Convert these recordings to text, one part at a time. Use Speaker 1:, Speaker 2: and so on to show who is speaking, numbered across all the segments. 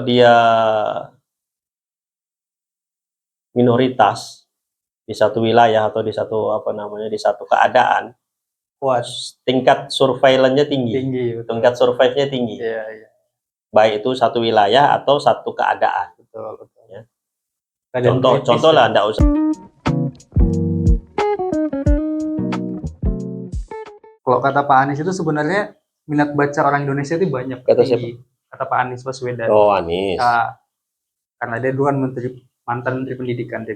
Speaker 1: dia minoritas di satu wilayah atau di satu di satu keadaan, tingkat surveillance-nya tinggi, tingkat survive-nya tinggi. Baik itu satu wilayah atau satu keadaan.
Speaker 2: Betul.
Speaker 1: Ya. Contoh lah, enggak usah.
Speaker 2: Kalau kata Pak Anies itu sebenarnya minat baca orang Indonesia itu banyak.
Speaker 1: Kata siapa?
Speaker 2: Kata Pak Anies Baswedan.
Speaker 1: Oh, Anies.
Speaker 2: Karena dia duluan mantan menteri pendidikan, dia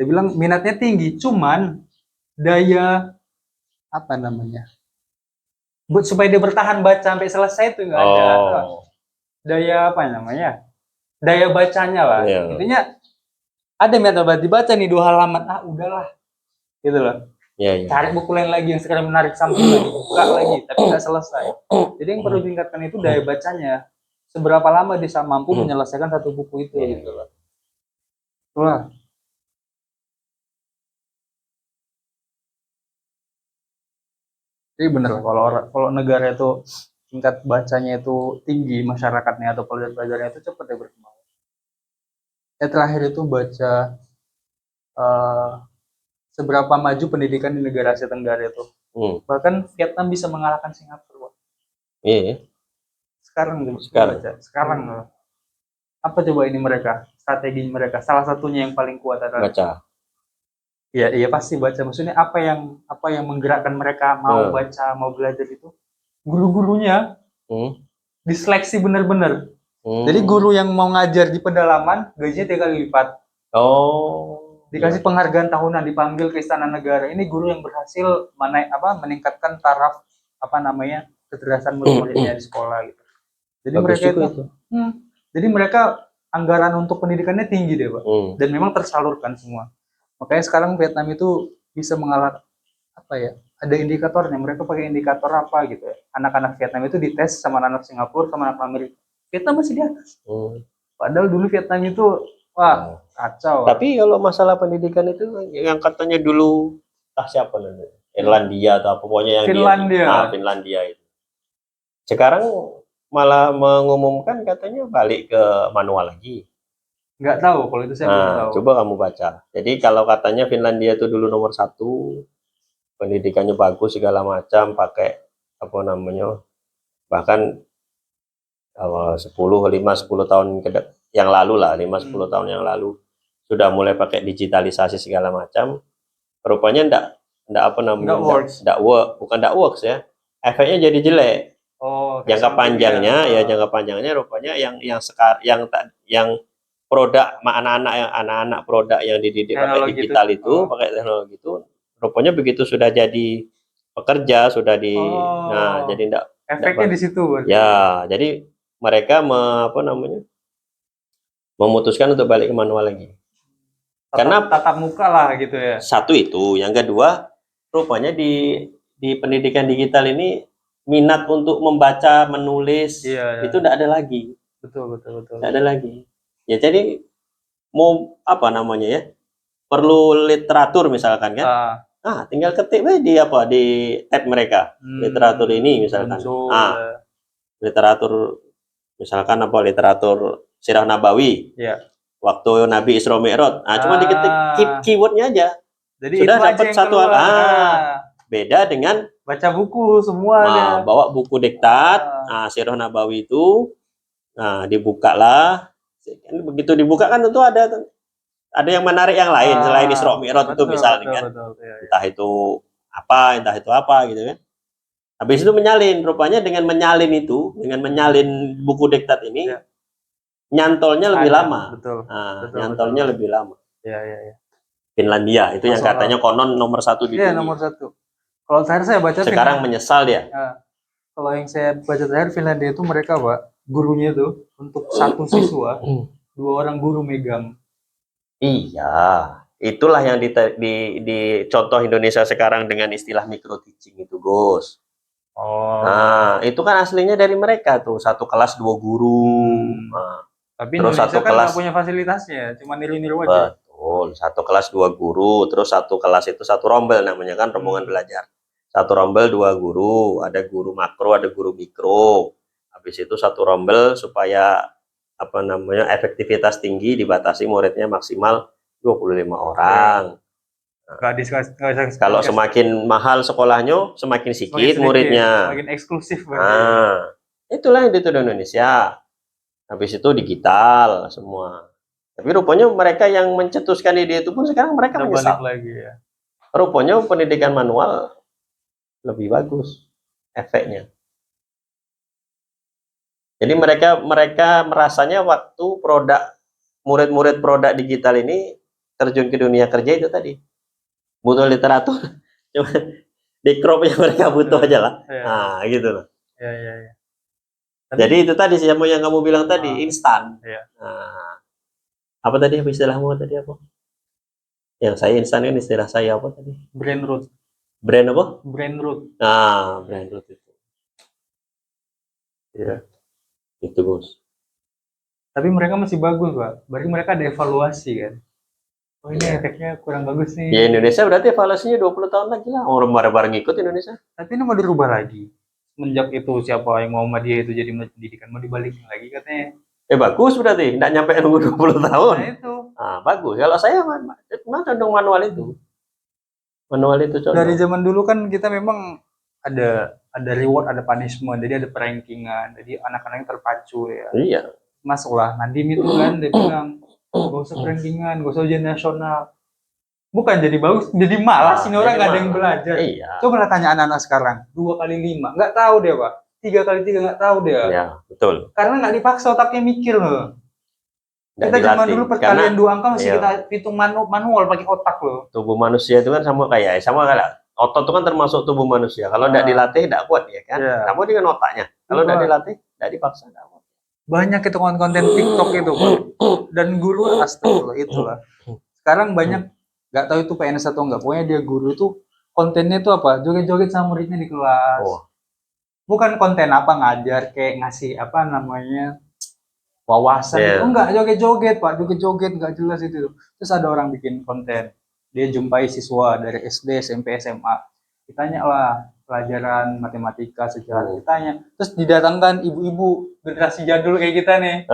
Speaker 2: bilang minatnya tinggi, cuman daya supaya dia bertahan baca sampai selesai itu nggak ada. Daya daya bacanya lah. Intinya ada minat dibaca nih 2 halaman, udahlah gitu loh. Cari buku lain lagi yang sekarang menarik, sampul lagi, buka lagi, tapi nggak selesai. Jadi yang perlu ditingkatkan itu daya bacanya. Seberapa lama dia mampu menyelesaikan satu buku itu gitu loh. Wah. Jadi bener kalau negara itu tingkat bacanya itu tinggi, masyarakatnya atau pelajar-pelajarnya itu cepat ya berkembang. Terakhir itu baca seberapa maju pendidikan di negara Asia Tenggara itu. Bahkan Vietnam bisa mengalahkan Singapura.
Speaker 1: Iya.
Speaker 2: Sekarang apa coba ini mereka, strategi mereka? Salah satunya yang paling kuat adalah
Speaker 1: baca.
Speaker 2: Iya pasti baca. Maksudnya apa yang menggerakkan mereka mau baca, mau belajar itu? Guru-gurunya diseleksi bener-bener. Jadi guru yang mau ngajar di pedalaman gajinya 3 kali lipat. Dikasih penghargaan tahunan, dipanggil ke Istana Negara. Ini guru yang berhasil meningkatkan taraf kecerdasan murid-muridnya di sekolah gitu. Jadi jadi mereka anggaran untuk pendidikannya tinggi deh, Pak. Dan memang tersalurkan semua. Makanya sekarang Vietnam itu bisa mengalahkan ada indikatornya. Mereka pakai indikator apa gitu ya. Anak-anak Vietnam itu dites sama anak Singapura sama anak Amerika. Vietnam masih di atas. Padahal dulu Vietnam itu kacau.
Speaker 1: Tapi kalau masalah pendidikan itu yang katanya dulu siapa namanya? Irlandia atau apa pokoknya yang Finlandia itu. Sekarang malah mengumumkan katanya balik ke manual lagi.
Speaker 2: Nggak tahu kalau itu saya belum tahu.
Speaker 1: Coba kamu baca. Jadi kalau katanya Finlandia itu dulu nomor 1, pendidikannya bagus segala macam, pakai bahkan 10 tahun yang lalu lah, 5-10 tahun yang lalu sudah mulai pakai digitalisasi segala macam. Rupanya enggak works ya. Efeknya jadi jelek. Jangka panjangnya rupanya yang produk anak-anak produk yang dididik pakai digital itu, pakai teknologi itu, rupanya begitu sudah jadi pekerja, jadi enggak
Speaker 2: efeknya di situ.
Speaker 1: Ya, jadi mereka memutuskan untuk balik ke manual lagi. Karena
Speaker 2: tatap muka lah gitu ya.
Speaker 1: Satu itu, yang kedua, rupanya di pendidikan digital ini minat untuk membaca, menulis itu tidak ada lagi.
Speaker 2: Betul.
Speaker 1: Tidak ada lagi. Ya jadi mau perlu literatur misalkan kan? Tinggal ketik di tab mereka literatur ini misalkan. Literatur misalkan literatur Sirah Nabawi. Waktu Nabi Isra Mi'raj. Cuma diketik keywordnya aja.
Speaker 2: Jadi
Speaker 1: sudah dapat satu beda dengan
Speaker 2: baca buku semua.
Speaker 1: Bawa buku diktat, Sirah Nabawi itu, dibukalah. Begitu dibuka kan tentu ada yang menarik yang lain selain Isra Mi'raj itu misalnya kan. Entah itu apa gitu kan. Habis itu menyalin, rupanya dengan menyalin buku diktat ini nyantolnya lebih lama. Nyantolnya lebih lama. Finlandia itu yang katanya konon nomor 1 di dunia.
Speaker 2: Iya, nomor 1. Kalau terakhir saya baca
Speaker 1: sekarang menyesal dia.
Speaker 2: Kalau yang saya baca terakhir Finlandia itu mereka, Pak, gurunya tuh untuk 1 siswa 2 orang guru megang.
Speaker 1: Iya, itulah yang di contoh Indonesia sekarang dengan istilah micro teaching itu, Gus. Itu kan aslinya dari mereka tuh, 1 kelas 2 guru.
Speaker 2: Tapi terus Indonesia kan nggak punya fasilitasnya, cuma niru-niru aja.
Speaker 1: Betul, 1 kelas 2 guru, terus 1 kelas itu 1 rombel namanya kan, rombongan belajar. 1 rombel 2 guru, ada guru makro, ada guru mikro. Habis itu 1 rombel supaya apa namanya efektivitas tinggi, dibatasi muridnya maksimal 25 orang.
Speaker 2: Kalau
Speaker 1: semakin mahal sekolahnya, semakin sedikit muridnya.
Speaker 2: Semakin eksklusif.
Speaker 1: Itulah yang dituduh Indonesia. Habis itu digital semua. Tapi rupanya mereka yang mencetuskan ide itu pun sekarang mereka menyesal.
Speaker 2: Lagi, ya.
Speaker 1: Rupanya pendidikan manual lebih bagus efeknya. Jadi mereka merasanya waktu murid-murid produk digital ini terjun ke dunia kerja itu tadi butuh literatur, cuma di crop yang mereka butuh aja lah. Nah, gitu loh. Jadi itu tadi sama yang kamu bilang tadi, instan. Nah, apa tadi istilahmu tadi apa? Yang saya instan kan istilah saya apa tadi?
Speaker 2: Brain root.
Speaker 1: Brain apa?
Speaker 2: Brain root.
Speaker 1: Nah, brain root itu. Ya. Itu Gus.
Speaker 2: Tapi mereka masih bagus Pak, berarti mereka ada evaluasi kan. Oh ini efeknya kurang bagus nih.
Speaker 1: Ya Indonesia berarti evaluasinya 20 tahun lagi lah, orang bareng-bareng ikut Indonesia.
Speaker 2: Tapi ini mau dirubah lagi. Semenjak itu siapa yang mau Muhammadiyah itu jadi pendidikan, mau dibalikin lagi katanya.
Speaker 1: Bagus berarti, nggak nyampe nunggu 20 tahun.
Speaker 2: Nah itu.
Speaker 1: Bagus, kalau saya mana dong manual itu. Manual itu contoh.
Speaker 2: Dari zaman dulu kan kita memang ada reward, ada punishment, jadi ada perankingan, jadi anak-anaknya terpacu ya.
Speaker 1: Iya.
Speaker 2: Masuklah Nadiem itu kan dia bilang gak usah rankingan, gak usah ujian nasional. Bukan jadi bagus, jadi malas ini orang nggak ada yang belajar.
Speaker 1: Iya.
Speaker 2: Coba lah tanya anak-anak sekarang, 2 kali 5 nggak tahu dia Pak, 3 kali 3 nggak tahu dia.
Speaker 1: Iya betul.
Speaker 2: Karena nggak dipaksa otaknya mikir loh. Kita zaman dulu perkalian 2 angka masih kita hitung manual pakai otak loh.
Speaker 1: Tubuh manusia itu kan sama kayak otot itu kan termasuk tubuh manusia. Kalau tidak dilatih tidak kuat ya kan. Kamu dengan otaknya. Kalau tidak dilatih tidak dipaksa tidak kuat.
Speaker 2: Banyak itu konten TikTok itu Pak. Dan guru astagfirullah itulah. Sekarang banyak nggak tahu itu PNS atau enggak. Pokoknya dia guru tuh kontennya tuh apa? Joget-joget sama muridnya di kelas. Bukan konten apa ngajar kayak ngasih apa namanya wawasan itu enggak, joget-joget Pak, joget-joget nggak jelas itu. Terus ada orang bikin konten, dia jumpai siswa dari SD, SMP, SMA, ditanya lah pelajaran matematika, sejarah, ditanya, terus didatangkan ibu-ibu generasi jadul kayak kita nih,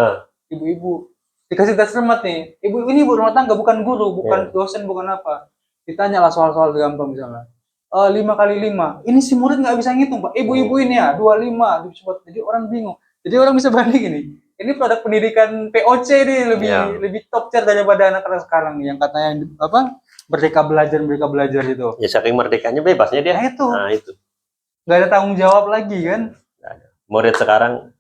Speaker 2: ibu-ibu dikasih tes cermat nih, ibu ini ibu rumah tangga, bukan guru, bukan dosen, bukan apa, ditanya lah soal-soal gampang misalnya, 5 kali 5, ini si murid nggak bisa ngitung Pak, ibu-ibu ini ya 25, jadi orang bingung, jadi orang bisa banding ini produk pendidikan POC nih lebih top tier daripada anak-anak sekarang yang katanya apa merdeka belajar itu. Ya
Speaker 1: saking merdekanya bebasnya dia.
Speaker 2: Nah itu. Nggak ada tanggung jawab lagi kan.
Speaker 1: Murid sekarang,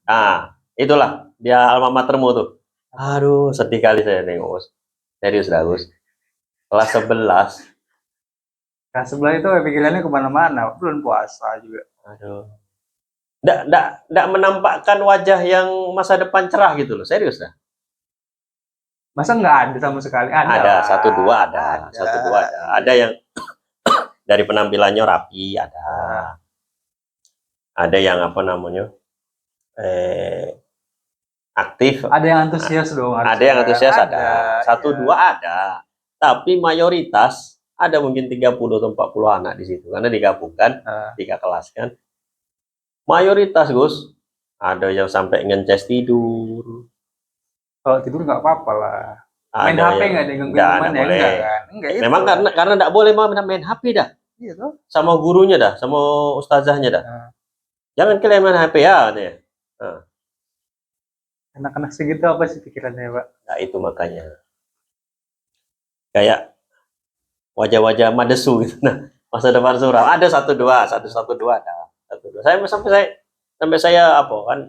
Speaker 1: itulah dia alma matermu tuh. Aduh sedih kali saya nengok. Serius Gus. Kelas 11.
Speaker 2: Kelas 11 itu pikirannya kemana-mana, bulan puasa juga.
Speaker 1: Aduh. Nggak menampakkan wajah yang masa depan cerah gitu loh, serius dah.
Speaker 2: Masa nggak ada sama sekali?
Speaker 1: Ada, satu dua ada. Ada yang dari penampilannya rapi, ada. Ada yang apa namanya aktif.
Speaker 2: Ada yang antusias dong.
Speaker 1: Ada yang antusias ada. Satu dua ada. Tapi mayoritas ada mungkin 30 atau 40 anak di situ karena digabungkan 3 kelas kan. Mayoritas Gus, ada yang sampai ngences tidur.
Speaker 2: Kalau tidur nggak apa-apa lah. Main HP nggak ada yang gangguin teman ya? Enggak kan?
Speaker 1: Memang karena nggak boleh main HP dah.
Speaker 2: Iya tuh.
Speaker 1: Sama gurunya dah, sama ustazahnya dah. Jangan kalian main HP ya, katanya.
Speaker 2: Anak-anak segitu apa sih pikirannya Pak?
Speaker 1: Nah itu makanya. Kayak wajah-wajah madesu gitu. Nah, masa depan suram. Ada 1-2 ada. Sampai saya apa kan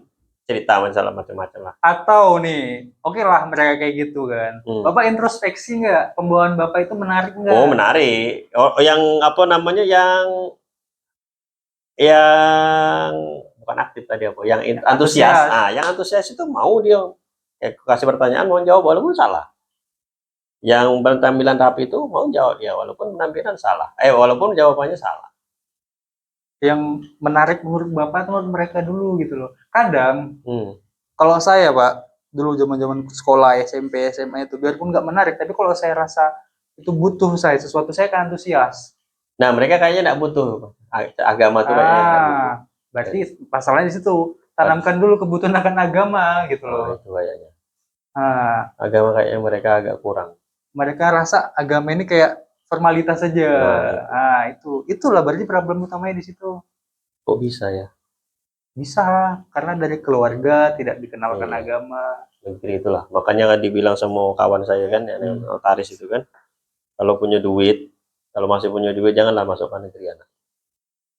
Speaker 1: cerita masalah macam-macam lah.
Speaker 2: Atau nih, oke lah mereka kayak gitu kan. Bapak introspeksi nggak? Pembawaan Bapak itu menarik nggak?
Speaker 1: Oh menarik. Yang apa namanya yang bukan aktif tadi apa? Yang antusias. Yang antusias itu mau dia kasih pertanyaan mau jawab walaupun salah. Yang bertampilan rapi itu mau jawab dia walaupun penampilan salah. Walaupun jawabannya salah.
Speaker 2: Yang menarik menurut Bapak menurut mereka dulu gitu loh. Kadang kalau saya Pak dulu zaman-zaman sekolah SMP SMA itu biarpun nggak menarik tapi kalau saya rasa itu butuh sesuatu saya kan antusias.
Speaker 1: Nah mereka kayaknya nggak butuh agama tuh kayaknya.
Speaker 2: Berarti masalahnya di situ tanamkan dulu kebutuhan akan agama gitu loh.
Speaker 1: Itu kayaknya. Agama kayaknya mereka agak kurang.
Speaker 2: Mereka rasa agama ini kayak formalitas saja. Itulah berarti problem utamanya di situ.
Speaker 1: Kok bisa ya?
Speaker 2: Bisa, karena dari keluarga tidak dikenalkan agama.
Speaker 1: Negeri itulah. Makanya kan dibilang sama kawan saya kan, yang notaris itu kan, kalau punya duit, kalau masih punya duit janganlah masukkan negeri anak.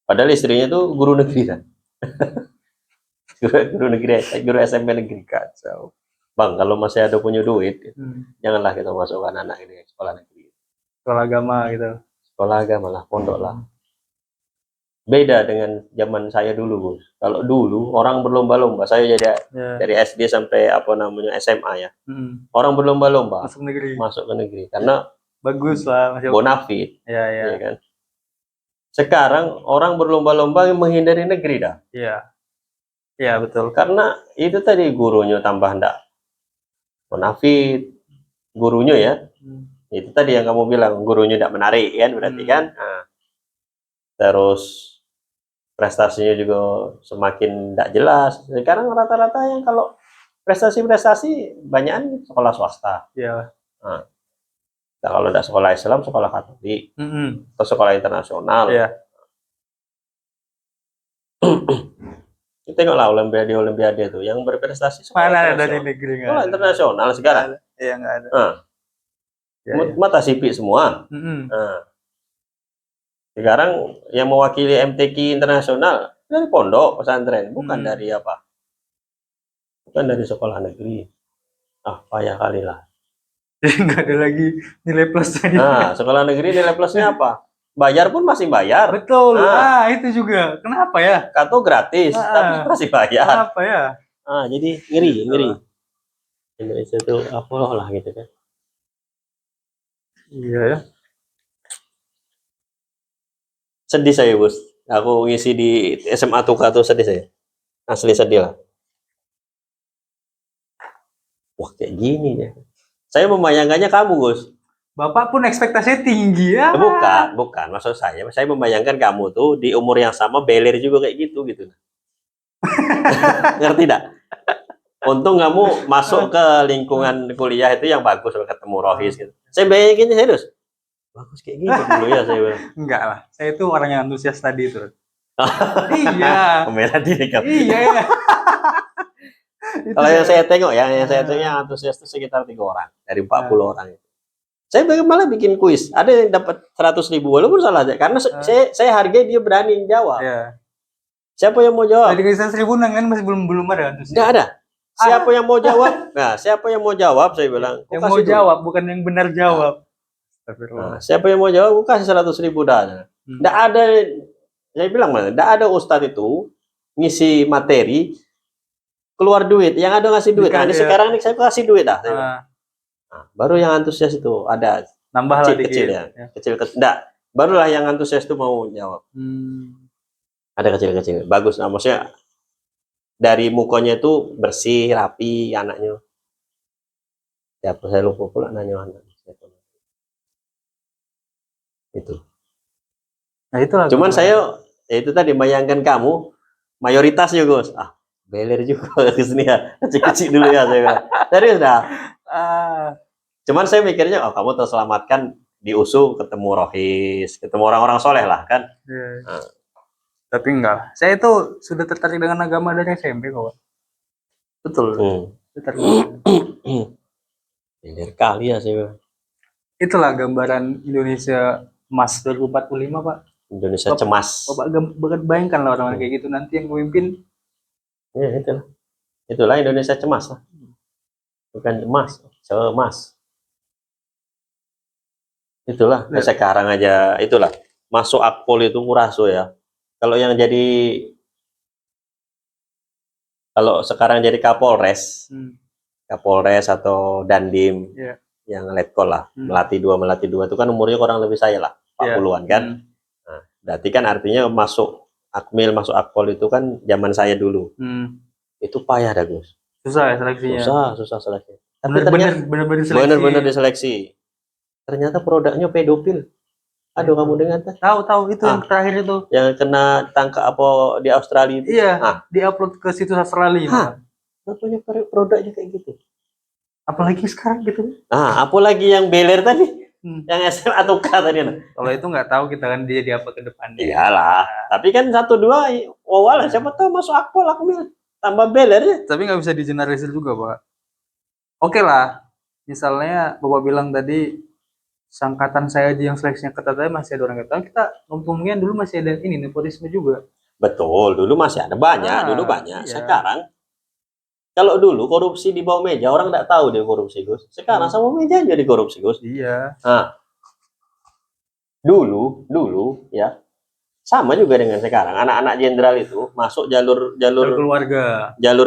Speaker 1: Padahal istrinya tuh guru negeri kan. guru negeri, guru SMP negeri kacau. Bang, kalau masih ada punya duit, janganlah kita masukkan anak ini sekolah negeri.
Speaker 2: Sekolah agama gitu.
Speaker 1: Sekolah agama lah, pondok lah. Beda dengan zaman saya dulu, Gus. Kalau dulu orang berlomba-lomba, saya jadi dari SD sampai SMA ya. Orang berlomba-lomba masuk ke negeri karena
Speaker 2: bagus lah,
Speaker 1: bonafit.
Speaker 2: Ya
Speaker 1: kan. Sekarang orang berlomba-lomba menghindari negeri dah.
Speaker 2: Iya, betul.
Speaker 1: Karena itu tadi gurunya tambah ndak bonafit, gurunya ya. Itu tadi yang kamu bilang, gurunya ndak menarik kan, berarti kan. Terus prestasinya juga semakin tidak jelas. Sekarang rata-rata yang kalau prestasi banyakan sekolah swasta. Nah, kalau tidak sekolah Islam, sekolah Katolik, atau sekolah internasional. Kita tengoklah Olimpiade itu yang berprestasi
Speaker 2: mana dari negeri,
Speaker 1: sekolah internasional sekarang.
Speaker 2: Iya, nggak ada.
Speaker 1: Mata sipit semua. Sekarang yang mewakili MTQ internasional dari pondok pesantren, bukan dari apa? Bukan dari sekolah negeri. Payah kali lah.
Speaker 2: Jadi nggak ada lagi nilai plus tadi.
Speaker 1: Sekolah negeri nilai plusnya apa? Bayar pun masih bayar.
Speaker 2: Betul. Itu juga. Kenapa ya?
Speaker 1: Kartu gratis, tapi masih bayar.
Speaker 2: Kenapa ya?
Speaker 1: Jadi ngeri. Indonesia itu apa lah gitu kan?
Speaker 2: Iya ya.
Speaker 1: Sedih saya, Bos. Aku ngisi di SMA Tuka tuh sedih saya. Asli sedih lah. Wah, kayak gini ya. Saya membayangkannya kamu, Gus.
Speaker 2: Bapak pun ekspektasinya tinggi ya.
Speaker 1: Bukan. Maksud saya membayangkan kamu tuh di umur yang sama beler juga kayak gitu. Ngerti tidak? Untung kamu masuk ke lingkungan kuliah itu yang bagus, ketemu Rohis gitu. Saya bayanginnya serius. Bagus kayak gitu dulu ya saya bilang.
Speaker 2: Enggak lah, saya itu orang yang antusias tadi itu. Iya.
Speaker 1: Pemerah diri kamu.
Speaker 2: Iya.
Speaker 1: Kalau yang saya tengok yang antusias itu sekitar 3 orang dari 40 orang. Saya malah bikin kuis. Ada yang dapat 100.000 walaupun salah aja. Karena saya hargai dia berani jawab. Siapa yang mau jawab?
Speaker 2: Tadi 100.000 kan masih belum ada antusias.
Speaker 1: Nggak ada. Siapa yang mau jawab? Nah, siapa yang mau jawab? Saya bilang.
Speaker 2: Yang mau jawab bukan yang benar jawab.
Speaker 1: Siapa yang mau jawab? Aku kasih 100.000 dah. Nggak ada. Saya bilang mana? Nggak ada ustadz itu ngisi materi keluar duit. Yang ada ngasih duit. Sekarang nih saya kasih duit dah. Baru yang antusias itu ada.
Speaker 2: Nambah lah
Speaker 1: kecil ya. Kecil. Nggak. Barulah yang antusias itu mau jawab. Ada kecil-kecil. Bagus. Nah, maksudnya dari mukanya itu bersih, rapi anaknya. Siapa saya lupa pula nanya anak. Itu.
Speaker 2: Nah, itulah.
Speaker 1: Cuman saya itu tadi bayangkan kamu mayoritasnya, Gus. Beler juga ke sini ya. Kecil-kecil dulu ya saya bilang. Serius dah. Cuman saya mikirnya kamu terselamatkan di USU ketemu Rohis, ketemu orang-orang soleh lah kan.
Speaker 2: Tapi enggak. Saya itu sudah tertarik dengan agama dari SMP kok. Betul.
Speaker 1: Beler kali ya saya bilang.
Speaker 2: Itulah gambaran Indonesia emas 2045, Pak.
Speaker 1: Indonesia cemas.
Speaker 2: Bapak bayangkan lah orang-orang kayak gitu nanti yang memimpin.
Speaker 1: Ya, itulah Indonesia cemas lah. Bukan cemas. Itulah. Sekarang aja itulah masuk akpol itu kuraso ya. Kalau sekarang jadi Kapolres atau Dandim yang letkol lah, Melati 2 itu kan umurnya kurang lebih saya lah 40-an kan. Nah, berarti kan artinya masuk akpol itu kan zaman saya dulu. Itu payah dah, Gus.
Speaker 2: Susah ya seleksinya.
Speaker 1: Susah seleksi. Tapi benar-benar diseleksi. Ternyata produknya pedofil. Aduh, kamu dengar tak?
Speaker 2: Tahu itu yang terakhir itu.
Speaker 1: Yang kena tangkap apa di Australia itu.
Speaker 2: Iya. Diupload ke situs Australia.
Speaker 1: Punya produknya kayak gitu.
Speaker 2: Apalagi sekarang gitu.
Speaker 1: Apalagi yang beler tadi, yang SMA atau K tadi.
Speaker 2: Kalau itu nggak tahu kita kan dia jadi apa ke depannya.
Speaker 1: Iyalah, tapi kan 1-2 wawalan siapa tahu masuk akpol Akmil tambah beler ya.
Speaker 2: Tapi nggak bisa digeneralisir juga, Pak. Oke lah, misalnya Bapak bilang tadi sangkatan saya aja yang seleksinya ketat aja masih ada orang ketat. Kita ngomongin dulu masih ada ini nepotisme juga.
Speaker 1: Betul, dulu masih ada banyak, dulu banyak.
Speaker 2: Iya.
Speaker 1: Sekarang kalau dulu korupsi di bawah meja orang nggak tahu dia korupsi Gus. Sekarang sama meja jadi korupsi Gus.
Speaker 2: Iya.
Speaker 1: Nah, dulu ya sama juga dengan sekarang. Anak-anak jenderal itu masuk jalur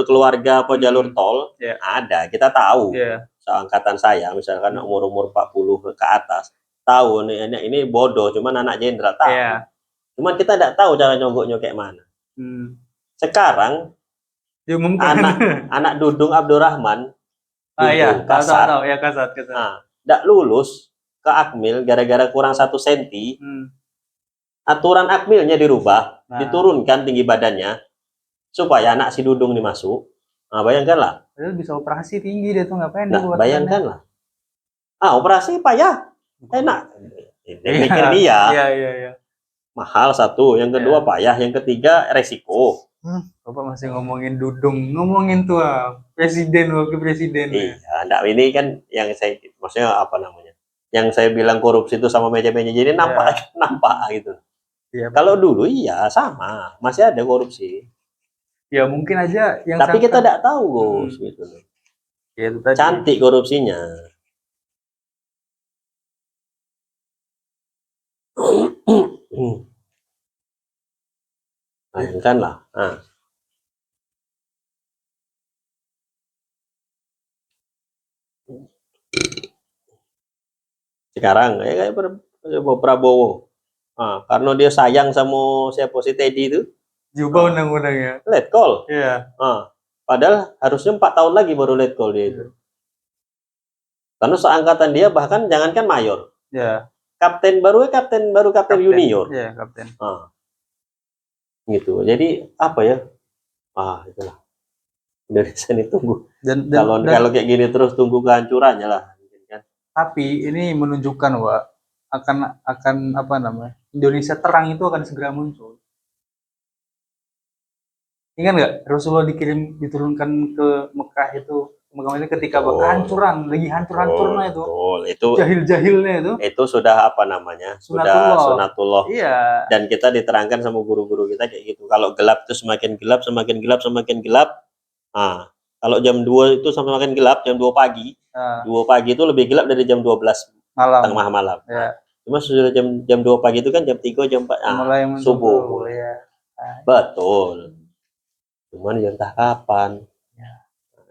Speaker 1: keluarga apa jalur tol ada. Kita tahu. Seangkatan saya misalkan umur 40 ke atas tahu nih ini bodoh cuman anak jenderal tahu. Cuman kita tidak tahu cara nyogoknya kayak mana. Sekarang anak Dudung Abdurrahman Kasat. Tidak lulus ke Akmil gara-gara kurang 1 senti. Aturan Akmilnya dirubah, diturunkan tinggi badannya supaya anak si Dudung ini masuk. Nah, bayangkanlah.
Speaker 2: Bisa operasi tinggi dia tuh ngapain?
Speaker 1: Nah, bayangkanlah. Operasi payah, enak. Mikir dia.
Speaker 2: Iya.
Speaker 1: Mahal satu, yang kedua payah, yang ketiga resiko.
Speaker 2: Bapak masih ngomongin Dudung, ngomongin tuh presiden, wakil presiden.
Speaker 1: Iya, enggak, ini kan yang saya maksudnya apa namanya? Yang saya bilang korupsi itu sama meja-meja jadi nampak gitu. Iya, kalau dulu iya sama, masih ada korupsi. Ya mungkin aja yang tapi kita tidak tahu Gus gitu. Ya, itu tadi. Cantik korupsinya. Bayangkanlah. Sekarang kayak Prabowo. Karena dia sayang sama siapa si Teddy itu. Juga undang-undangnya. Let call. Iya. Padahal harusnya 4 tahun lagi baru let call dia itu. Karena seangkatan dia bahkan jangankan mayor. Ya. Kapten junior. Iya, kapten. Gitu. Jadi apa ya? Itulah. Indonesia ini tunggu. Kalau kayak gini terus tunggu kehancurannya lah. Tapi ini menunjukkan Pak akan apa namanya? Indonesia terang itu akan segera muncul. Ingat nggak Rasulullah diturunkan ke Mekah itu ketika kehancuran lagi hancur-hancurnya itu jahil-jahilnya itu sudah apa namanya sudah sunatullah. Iya. Dan kita diterangkan sama guru-guru kita kayak gitu kalau gelap itu semakin gelap kalau jam 2 itu semakin gelap jam 2 pagi 2 pagi itu lebih gelap dari jam 12 tengah malam. Cuma sudah jam 2 pagi itu kan jam 3 jam 4 subuh. Ya. Betul. Cuman ya entah kapan.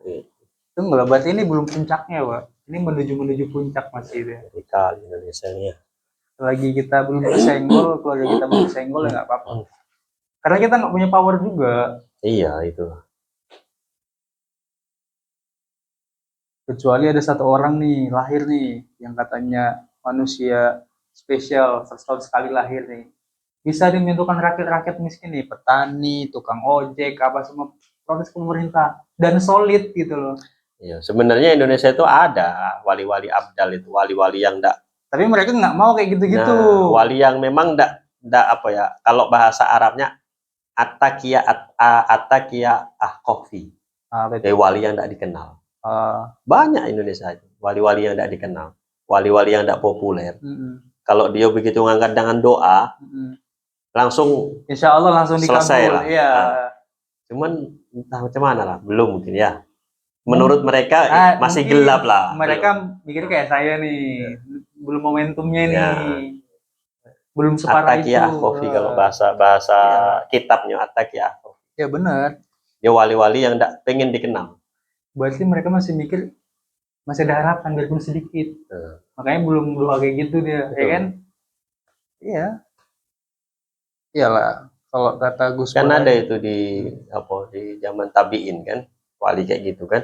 Speaker 1: Itu enggak berarti ini belum puncaknya, Pak. Ini menuju puncak masih ya. Kali Indonesia ini. Lagi kita belum kesenggol, keluarga kita belum kesenggol ya nggak apa-apa. Karena kita nggak punya power juga. Iya, itu. Kecuali ada satu orang nih, lahir nih, yang katanya manusia spesial, 100 tahun sekali lahir nih. Bisa dimentukan rakyat-rakyat miskin nih, petani, tukang ojek, apa semua protes pemerintah dan solid gitu loh. Iya, sebenarnya Indonesia itu ada wali-wali abdal itu, wali-wali yang enggak. Tapi mereka nggak mau kayak gitu-gitu. Nah, wali yang memang enggak apa ya, kalau bahasa Arabnya atakia ahkofi. Wali yang enggak dikenal. Banyak Indonesia itu, wali-wali yang enggak dikenal, wali-wali yang enggak populer. Kalau dia begitu ngangkat dengan doa, langsung insya Allah langsung selesai lah. Iya. Cuman entah macam mana lah, belum mungkin ya. Menurut mereka masih gelap lah. Mereka mikir kayak saya nih, belum momentumnya nih. Belum separah itu. Kofi kalau bahasa kitabnya Atakia. Ya benar. Ya wali-wali yang enggak pengen dikenal. Berarti mereka masih mikir masih ada harapan biarpun sedikit. Makanya belum doa kayak gitu dia, ya kan? Iya. Iyalah, kalau kata Gus kan ada itu di zaman tabiin kan, wali kayak gitu kan.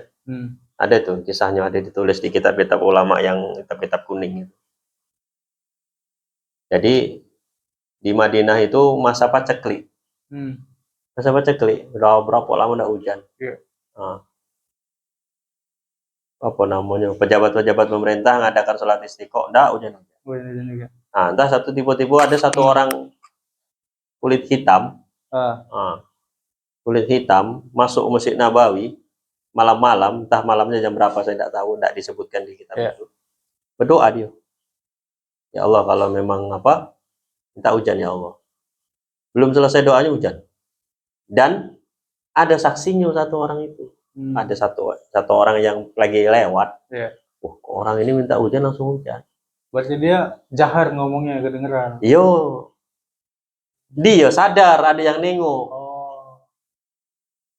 Speaker 1: Ada tuh kisahnya ada ditulis di kitab-kitab ulama yang kitab-kitab kuning itu. Jadi di Madinah itu masa paceklik. Masa paceklik, udah berapa lama udah hujan. apa namanya, pejabat-pejabat pemerintah ngadakan sholat istiqo, ndak hujan. Nah, entah tiba-tiba ada satu orang kulit hitam, kulit hitam masuk Masjid Nabawi malam-malam, entah malamnya jam berapa saya tidak tahu, tidak disebutkan di kitab itu. Berdoa dia, ya Allah kalau memang minta hujan ya Allah. Belum selesai doanya hujan. Dan ada saksinya satu orang itu. Ada satu orang yang lagi lewat. Orang ini minta hujan langsung hujan.
Speaker 2: Berarti dia jahar ngomongnya, kedengeran.
Speaker 1: Yo, dia sadar ada yang nengok.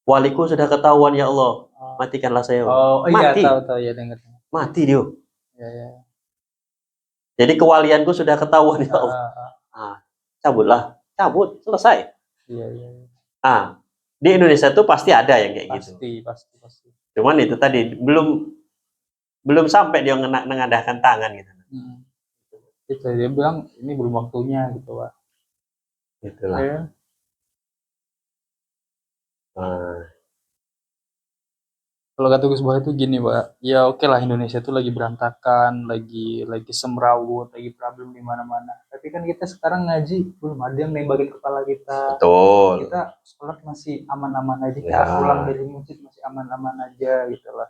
Speaker 1: Waliku sudah ketahuan ya Allah, matikanlah saya.
Speaker 2: Mati. Iya, tahu ya, dengar.
Speaker 1: Mati dia.
Speaker 2: Ya.
Speaker 1: Jadi kewalianku sudah ketahuan ya Allah. Cabut, selesai.
Speaker 2: Iya.
Speaker 1: Di Indonesia tuh pasti ada yang kayak gitu.
Speaker 2: Pasti.
Speaker 1: Cuman itu tadi belum sampai dia mengadahkan tangan gitu.
Speaker 2: Itu dia bilang ini belum waktunya gitu, Pak.
Speaker 1: Itulah. Ya.
Speaker 2: Kalau kata Gus Bah itu gini, Pak. Ya oke lah, Indonesia tuh lagi berantakan, lagi semrawut, lagi problem di mana-mana. Tapi kan kita sekarang ngaji belum ada yang nembakin kepala kita.
Speaker 1: Betul.
Speaker 2: Kita sholat masih aman-aman aja. Kita pulang dari masjid masih aman-aman aja gitu lah.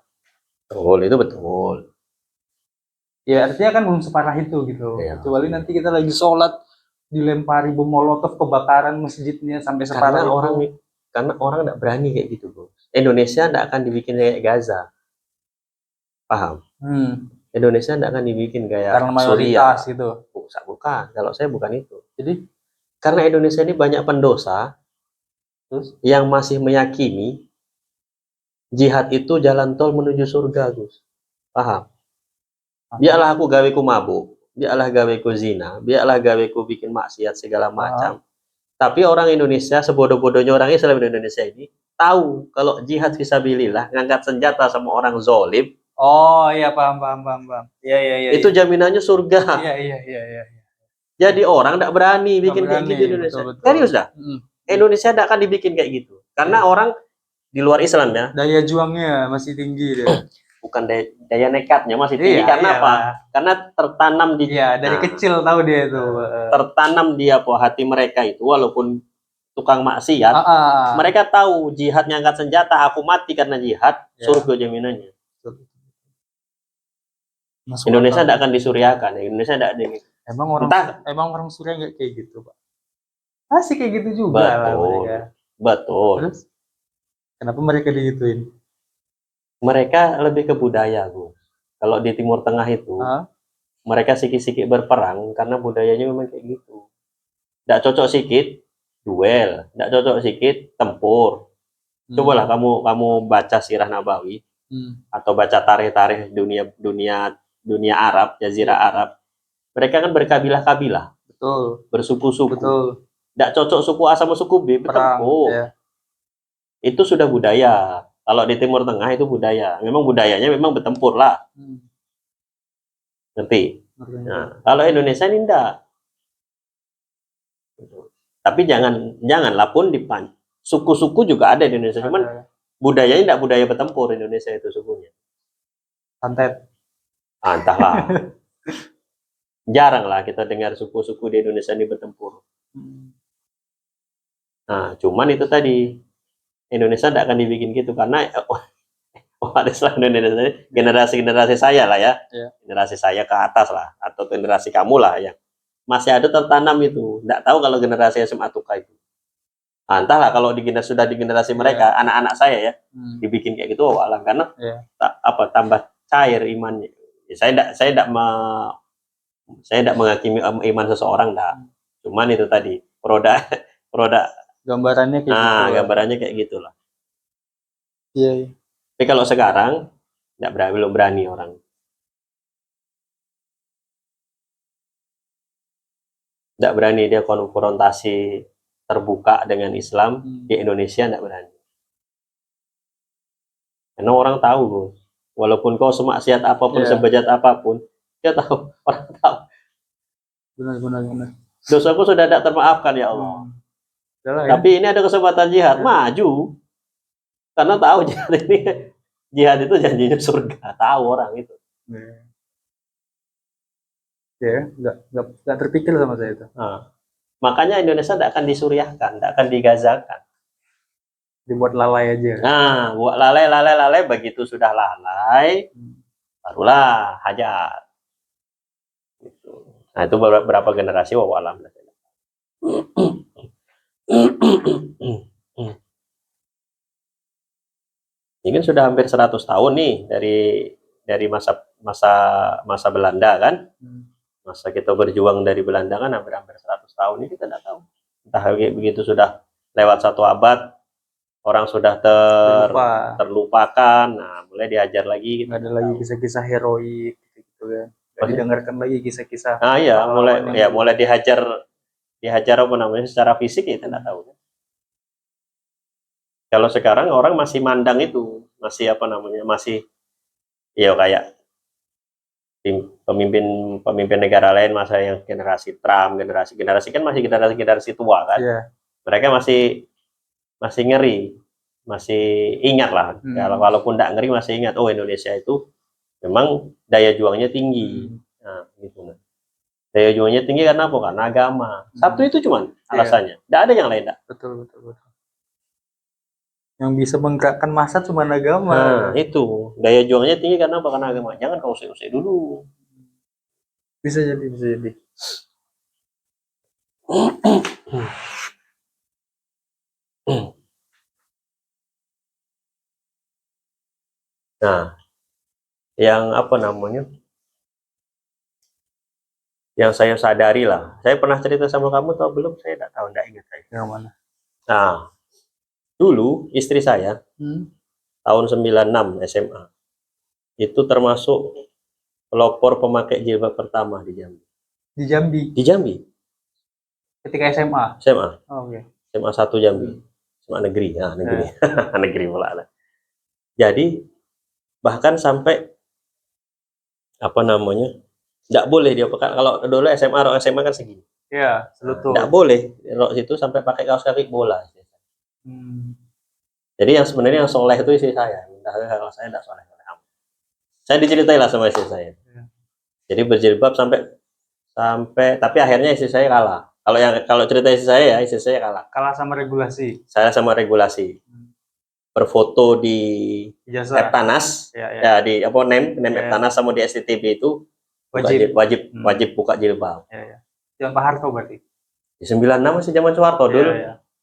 Speaker 1: Betul, itu betul.
Speaker 2: Ya artinya kan belum separah itu gitu. Kecuali nanti kita lagi sholat dilempari bom molotov, kebakaran masjidnya sampai separah itu.
Speaker 1: Karena orang tidak berani kayak gitu, Bro. Indonesia tidak akan dibikin kayak Gaza. Paham? Indonesia tidak akan dibikin kayak
Speaker 2: karena mayoritas Suriah. Gitu.
Speaker 1: Bukan. Kalau saya bukan itu.
Speaker 2: Jadi
Speaker 1: karena Indonesia ini banyak pendosa yang masih meyakini jihad itu jalan tol menuju surga, Gus. Paham? Biarlah aku gaweku mabuk, biarlah gaweku zina, biarlah gaweku bikin maksiat segala macam. Tapi orang Indonesia, sebodoh-bodohnya orang Islam di Indonesia ini, tahu kalau jihad fisabilillah, ngangkat senjata sama orang zolim.
Speaker 2: Oh iya, paham. Iya.
Speaker 1: Itu jaminannya surga.
Speaker 2: Iya.
Speaker 1: Jadi orang tidak berani bikin kayak gitu di Indonesia. Serius dah. Indonesia tidak akan dibikin kayak gitu. Karena orang di luar Islam ya.
Speaker 2: Daya juangnya masih tinggi deh.
Speaker 1: Bukan daya nekatnya masih tinggi. Karena apa? Karena tertanam di
Speaker 2: dari kecil tahu dia itu.
Speaker 1: Tertanam di hati mereka itu, walaupun tukang maksiat, mereka tahu jihad ngangkat senjata, aku mati karena jihad, surga jaminannya. Indonesia tidak akan disuriakan. Indonesia tidak ada.
Speaker 2: Emang orang Suriah nggak kayak gitu, Pak? Masih kayak gitu juga lah mereka.
Speaker 1: Betul.
Speaker 2: Terus kenapa mereka digituin?
Speaker 1: Mereka lebih ke budaya, Bu. Kalau di Timur Tengah itu, mereka sikit-sikit berperang karena budayanya memang kayak gitu. Tidak cocok sikit, duel. Tidak cocok sikit, tempur. Cobalah kamu baca Sirah Nabawi atau baca tarikh-tarikh dunia Arab, Jazirah Arab. Mereka kan berkabilah-kabilah.
Speaker 2: Betul.
Speaker 1: Bersuku-suku.
Speaker 2: Betul.
Speaker 1: Tidak cocok suku A sama suku B, bertempur. Itu sudah budaya. Kalau di Timur Tengah itu budaya. Memang budayanya memang bertempur lah. Ngerti? Nah, kalau Indonesia ini enggak. Tapi janganlah pun suku-suku juga ada di Indonesia. Cuman budayanya enggak budaya bertempur Indonesia itu sukunya.
Speaker 2: Santet.
Speaker 1: Entahlah. Jarang lah kita dengar suku-suku di Indonesia ini bertempur. Nah, cuman itu tadi Indonesia tidak akan dibikin gitu karena generasi saya lah ya, generasi saya ke atas lah atau generasi kamu lah ya masih ada tertanam itu. Tidak tahu kalau generasi SMA Tuka itu. Entahlah kalau sudah di generasi mereka, anak-anak saya ya dibikin kayak gitu, alam karena tambah cair imannya. Saya tidak menghakimi iman seseorang, cuman itu tadi produk
Speaker 2: gambarannya kayak gitu.
Speaker 1: Gambarannya kayak gitulah.
Speaker 2: Iya.
Speaker 1: Tapi kalau sekarang belum berani orang. Tidak berani dia konfrontasi terbuka dengan Islam di Indonesia, tidak berani. Karena orang tahu, Bos. Walaupun kau semaksiat apapun, sebejat apapun, dia tahu, orang tahu.
Speaker 2: Benar.
Speaker 1: Dosaku sudah tidak termaafkan ya Allah. Tapi ini ada kesempatan jihad, maju. Karena tahu jihad ini Jihad itu janjinya surga, tahu orang itu.
Speaker 2: Ya, nggak terpikir sama saya itu.
Speaker 1: Nah, makanya Indonesia tidak akan disuriahkan, tidak akan digazakan.
Speaker 2: Dibuat lalai aja.
Speaker 1: Nah, buat lalai, begitu sudah lalai, barulah hajat. Gitu. Nah, itu berapa generasi wallahualam. Ini kan sudah hampir 100 tahun nih dari masa Belanda kan. Masa kita berjuang dari Belanda kan hampir 100 tahun ini kita tidak tahu. Entah begitu sudah lewat 1 abad, orang sudah terlupakan. Nah, mulai diajar lagi.
Speaker 2: Nggak ada lagi kisah-kisah heroik gitu kan. Nggak didengarkan lagi kisah-kisah.
Speaker 1: Nah, iya, mulai dihajar apa namanya secara fisik ya kita tidak tahu. Kalau sekarang orang masih mandang itu, masih apa namanya, masih ya kayak pemimpin negara lain masa yang generasi Trump, generasi kan masih generasi tua kan. Yeah. Mereka masih ngeri, masih ingat lah. Kalau walaupun tidak ngeri masih ingat, oh Indonesia itu memang daya juangnya tinggi. Nah, gitu. Daya juangnya tinggi karena apa? Karena agama. Satu itu cuman alasannya. Tidak ada yang lain.
Speaker 2: Betul. Yang bisa menggerakkan massa cuma agama.
Speaker 1: Nah, itu daya juangnya tinggi karena apa? Karena agama. Jangan kau usai dulu.
Speaker 2: Bisa jadi.
Speaker 1: Nah, yang apa namanya? Yang saya sadari lah. Saya pernah cerita sama kamu atau belum? Saya tidak tahu, tidak ingat saya.
Speaker 2: Yang mana?
Speaker 1: Nah, dulu istri saya tahun 96 SMA itu termasuk pelopor pemakai jilbab pertama di Jambi.
Speaker 2: Di Jambi?
Speaker 1: Di Jambi.
Speaker 2: Ketika SMA?
Speaker 1: SMA.
Speaker 2: Oh, okay.
Speaker 1: SMA 1 Jambi. SMA negeri. Nah, negeri. Negeri pula. Jadi, bahkan sampai apa namanya, tidak boleh dia pakai, kalau dulu SMA kan segini.
Speaker 2: Iya, selutut.
Speaker 1: Tidak boleh rok situ sampai pakai kaos kaki bola. Jadi yang sebenarnya yang soleh itu istri saya. Kalau saya tidak soleh. Saya diceritain lah sama istri saya. Jadi berjilbab sampai tapi akhirnya istri saya kalah. Kalau cerita istri saya kalah.
Speaker 2: Kalah sama regulasi.
Speaker 1: Saya sama regulasi. Berfoto di Eptanas, ya di apa name Eptanas sama di STTB itu wajib buka jilbab.
Speaker 2: Zaman Pak Harto berarti.
Speaker 1: Di 96 masih zaman Soeharto dulu.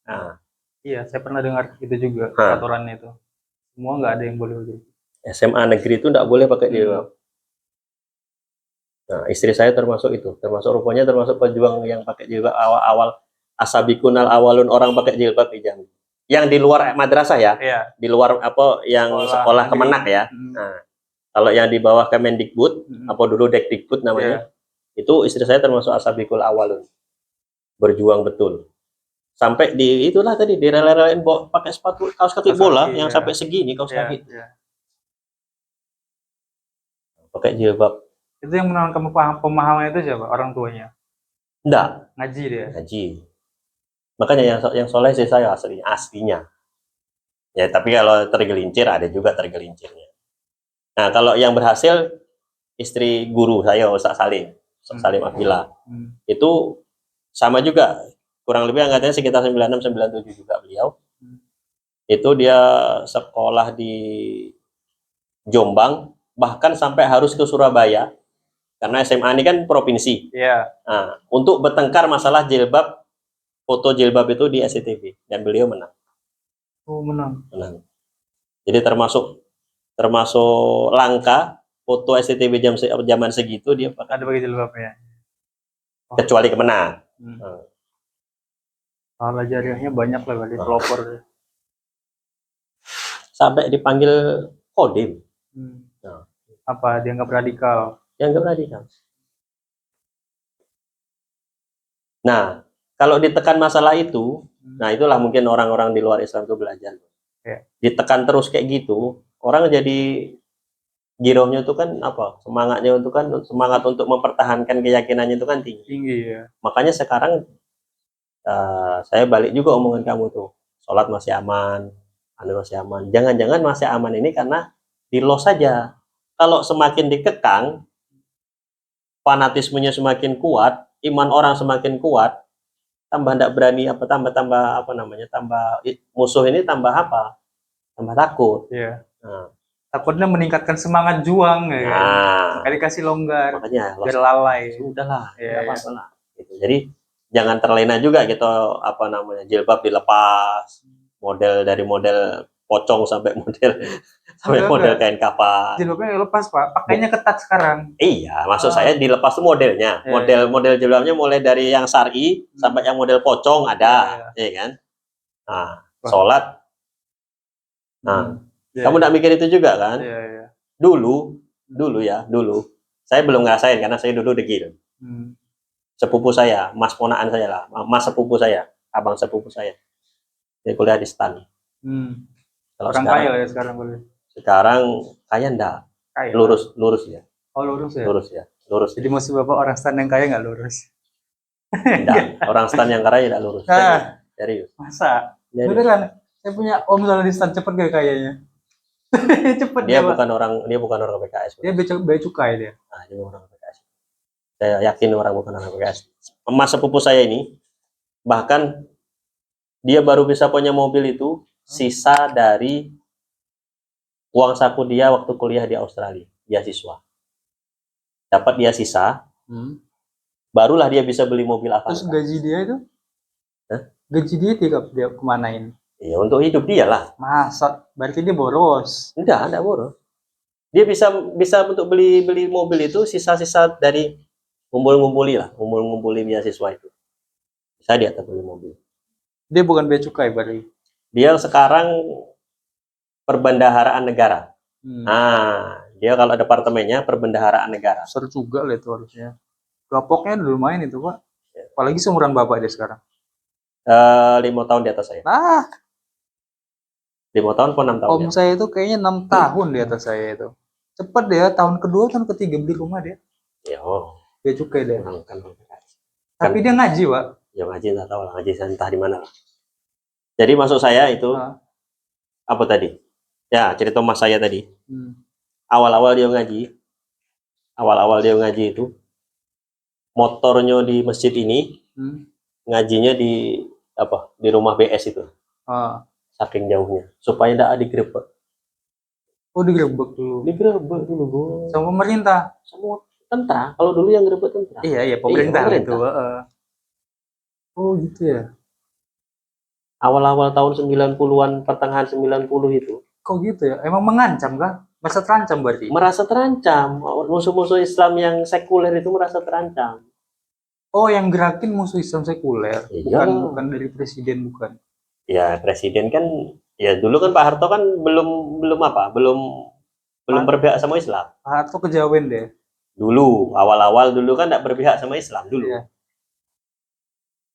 Speaker 2: Nah. Iya, saya pernah dengar itu juga peraturannya itu. Semua nggak ada yang boleh begitu. SMA
Speaker 1: negeri itu nggak boleh pakai jilbab. Nah, istri saya termasuk rupanya termasuk pejuang yang pakai jilbab awal asabikunal awalun orang pakai jilbab di Jambi. Yang di luar madrasah ya, di luar apa yang sekolah Kemenak ya. Nah, kalau yang di bawah Kemendikbud, apa dulu Dekdikbud namanya, itu istri saya termasuk asabikul awalun, berjuang betul. Sampai di itulah tadi direla-relain pakai sepatu kaos kaki bola yang sampai segini kaos kaki. Pakai jilbab.
Speaker 2: Itu yang menanamkan pemahaman itu siapa? Orang tuanya?
Speaker 1: Enggak.
Speaker 2: Ngaji dia?
Speaker 1: Ngaji. Makanya yang soleh sih saya aslinya. Ya, tapi kalau tergelincir ada juga tergelincirnya. Nah, kalau yang berhasil istri guru saya Ustaz Salim Abdillah. Itu sama juga. Kurang lebih angkatannya sekitar 96-97 juga beliau. Itu dia sekolah di Jombang, bahkan sampai harus ke Surabaya. Karena SMA ini kan provinsi. Nah, untuk bertengkar masalah jilbab, foto jilbab itu di SCTV, dan beliau menang.
Speaker 2: Oh, menang.
Speaker 1: Jadi termasuk langka foto SCTV zaman segitu dia pakai.
Speaker 2: Ada bagi jilbabnya.
Speaker 1: Kecuali kemenang.
Speaker 2: Kalau jariahnya banyak lah berarti pelopor.
Speaker 1: Sampai dipanggil Kodim.
Speaker 2: Apa dianggap radikal?
Speaker 1: Dianggap radikal. Nah, kalau ditekan masalah itu, nah itulah mungkin orang-orang di luar Islam itu belajar. Ditekan terus kayak gitu, orang jadi girohnya itu kan apa? Semangatnya itu kan semangat untuk mempertahankan keyakinannya itu kan tinggi. Makanya sekarang saya balik juga omongan kamu tuh. Sholat masih aman, anu masih aman. Jangan-jangan masih aman ini karena di los saja. Kalau semakin dikekang, fanatismenya semakin kuat, iman orang semakin kuat, tambah tidak berani tambah musuh ini tambah takut.
Speaker 2: Iya.
Speaker 1: Nah,
Speaker 2: takutnya meningkatkan semangat juang ya kan. Makanya dikasih longgar,
Speaker 1: makanya
Speaker 2: biar lalai.
Speaker 1: Sudahlah,
Speaker 2: Iya,
Speaker 1: tidak apa-apa lah. Gitu. Jadi jangan terlena juga gitu, jilbab dilepas, dari model pocong sampai model kain kapas.
Speaker 2: Jilbabnya lepas Pak, pakainya ketat sekarang.
Speaker 1: Iya, maksud saya dilepas tuh modelnya. Model jilbabnya mulai dari yang syar'i sampai yang model pocong ada, ya kan? Nah, sholat. Nah, kamu nggak mikir itu juga kan? Dulu. Saya belum ngerasain karena saya dulu degil. Sepupu saya, mas ponaan saya lah, mas sepupu saya, abang sepupu saya. Dia kuliah di STAN.
Speaker 2: Kalau orang kaya ya sekarang kuliah.
Speaker 1: Sekarang kaya enggak? Kaya. Lurus ya.
Speaker 2: Oh, lurus ya?
Speaker 1: Lurus.
Speaker 2: Jadi maksud Bapak orang STAN yang kaya nggak lurus?
Speaker 1: Enggak, orang STAN yang kaya tidak lurus. Serius.
Speaker 2: Masa? Beneran? Saya punya om soalnya di STAN, cepet gak kayaknya? Cepet
Speaker 1: dia bukan orang PKS.
Speaker 2: Dia bea cukai dia.
Speaker 1: Nah, dia bukan orang PKS. Saya yakin orang bukan orang PKS. Mas sepupu saya ini bahkan dia baru bisa punya mobil itu sisa dari uang saku dia waktu kuliah di Australia, beasiswa. Dapat dia sisa, barulah dia bisa beli mobil Avanza.
Speaker 2: Terus gaji dia itu? Gaji dia kemanain?
Speaker 1: Iya, untuk hidup dia lah.
Speaker 2: Masa? Berarti dia boros?
Speaker 1: Enggak boros. Dia bisa untuk beli mobil itu sisa-sisa dari ngumpuli beasiswa itu. Bisa dia beli mobil.
Speaker 2: Dia bukan bea cukai berarti? Dia
Speaker 1: sekarang perbendaharaan negara. Nah, dia kalau departemennya perbendaharaan negara.
Speaker 2: Besar juga lah itu harusnya. Gapoknya lumayan itu Pak. Apalagi seumuran Bapak dia sekarang.
Speaker 1: 5 tahun di atas saya. 5 tahun atau 6 tahun?
Speaker 2: Om saya itu kayaknya 6 tahun di atas saya itu. Cepet dia, tahun kedua, tahun ketiga beli rumah dia. Bea cukai dia. Tapi dia ngaji Pak.
Speaker 1: Ya ngaji nggak tahu lah, ngaji entah di mana lah. Jadi maksud saya itu apa tadi? Ya cerita mas saya tadi. Awal-awal dia ngaji itu motornya di masjid ini, ngajinya di rumah BS itu. Saking jauhnya supaya tidak digerebek.
Speaker 2: Oh, digerebek dulu.
Speaker 1: Bu.
Speaker 2: Sama pemerintah.
Speaker 1: Sama tentara. Kalau dulu yang gerebek tentara.
Speaker 2: Iya pemerintah itu. Oh gitu ya.
Speaker 1: Awal-awal tahun 90-an, pertengahan 90 itu.
Speaker 2: Kok gitu ya? Emang mengancam kah? Merasa terancam berarti?
Speaker 1: Merasa terancam. Musuh-musuh Islam yang sekuler itu merasa terancam.
Speaker 2: Oh, yang gerakin musuh Islam sekuler.
Speaker 1: Iya.
Speaker 2: Bukan dari presiden, bukan?
Speaker 1: Ya, presiden kan, ya dulu kan Pak Harto kan belum berpihak sama Islam.
Speaker 2: Pak Harto kejawen deh.
Speaker 1: Dulu, awal-awal dulu kan tidak berpihak sama Islam dulu.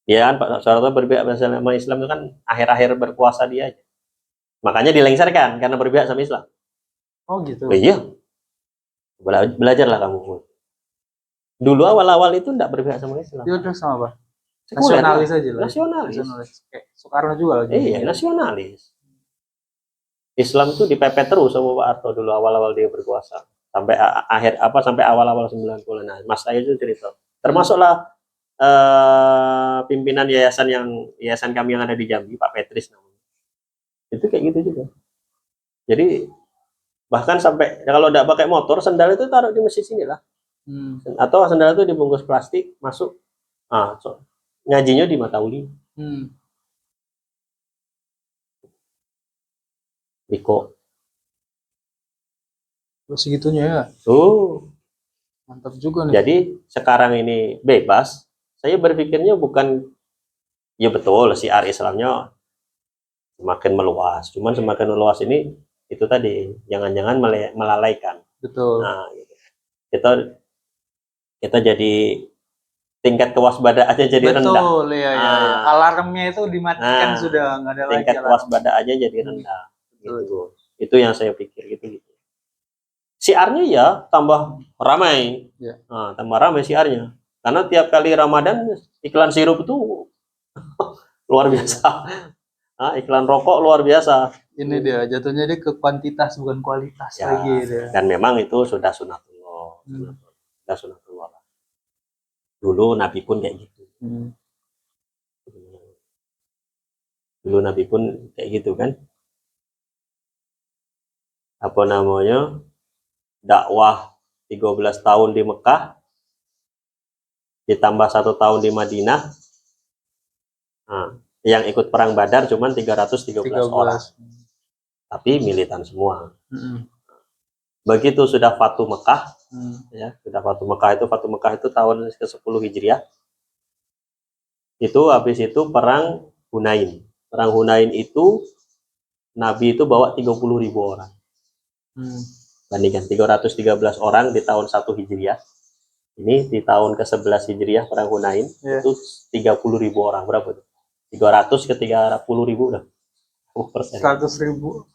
Speaker 1: Ya kan Pak Harto berpihak sama Islam itu kan akhir-akhir berkuasa dia aja. Makanya dilengsarkan karena berpihak sama Islam.
Speaker 2: Oh gitu.
Speaker 1: Iya. Belajarlah kamu. Dulu awal-awal itu tidak berpihak sama Islam.
Speaker 2: Dia udah sama apa? Nasionalis aja lah.
Speaker 1: Nasionalis.
Speaker 2: Kayak Soekarno juga lagi.
Speaker 1: Iya, nasionalis. Islam itu dipepet terus sama Pak Harto dulu awal-awal dia berkuasa. Sampai awal-awal 90-an. Nah, Mas saya itu cerita. Termasuklah pimpinan yayasan kami yang ada di Jambi, Pak Petris namanya. Itu kayak gitu juga. Jadi bahkan sampai kalau tidak pakai motor, sendal itu taruh di masjid sini lah. Atau sendal itu dibungkus plastik, masuk. Ngajinya di Matauli. Riko.
Speaker 2: Segitunya ya. Mantap juga nih.
Speaker 1: Jadi sekarang ini bebas. Saya berpikirnya bukan, ya betul syiar Islamnya semakin meluas. Cuman semakin meluas ini itu tadi jangan-jangan melalaikan.
Speaker 2: Betul.
Speaker 1: Nah, gitu. Kita jadi tingkat kewaspadaannya jadi rendah.
Speaker 2: Betul, ya. Alarmnya itu dimatikan sudah nggak ada lagi.
Speaker 1: Tingkat kewaspadaannya jadi rendah. Gitu. Itu yang saya pikir gitu. Siarnya ya tambah ramai. Tambah ramai siarnya. Karena tiap kali Ramadan iklan sirup itu luar biasa. Iklan rokok luar biasa.
Speaker 2: ini dia jatuhnya dia ke kuantitas bukan kualitas
Speaker 1: Ya,
Speaker 2: lagi dia.
Speaker 1: dan memang itu sudah sunatullah. Sudah sunatullah. Dulu Nabi pun kayak gitu. Dulu Nabi pun kayak gitu kan. Apa namanya? Dakwah 13 tahun di Mekah ditambah 1 tahun di Madinah. Nah, yang ikut perang Badar cuman 313 orang. Tapi militan semua. Begitu sudah Fatu Mekah, ya, sudah Fatu Mekah itu tahun ke-10 Hijriah. Itu habis itu perang Hunain. Perang Hunain itu Nabi itu bawa 30.000 orang. Bandingkan 313 orang di tahun 1 Hijriah. Ini di tahun ke-11 Hijriah perang Hunain itu 30.000 orang. Berapa tuh? 300 ke 30.000 udah.
Speaker 2: 100.000.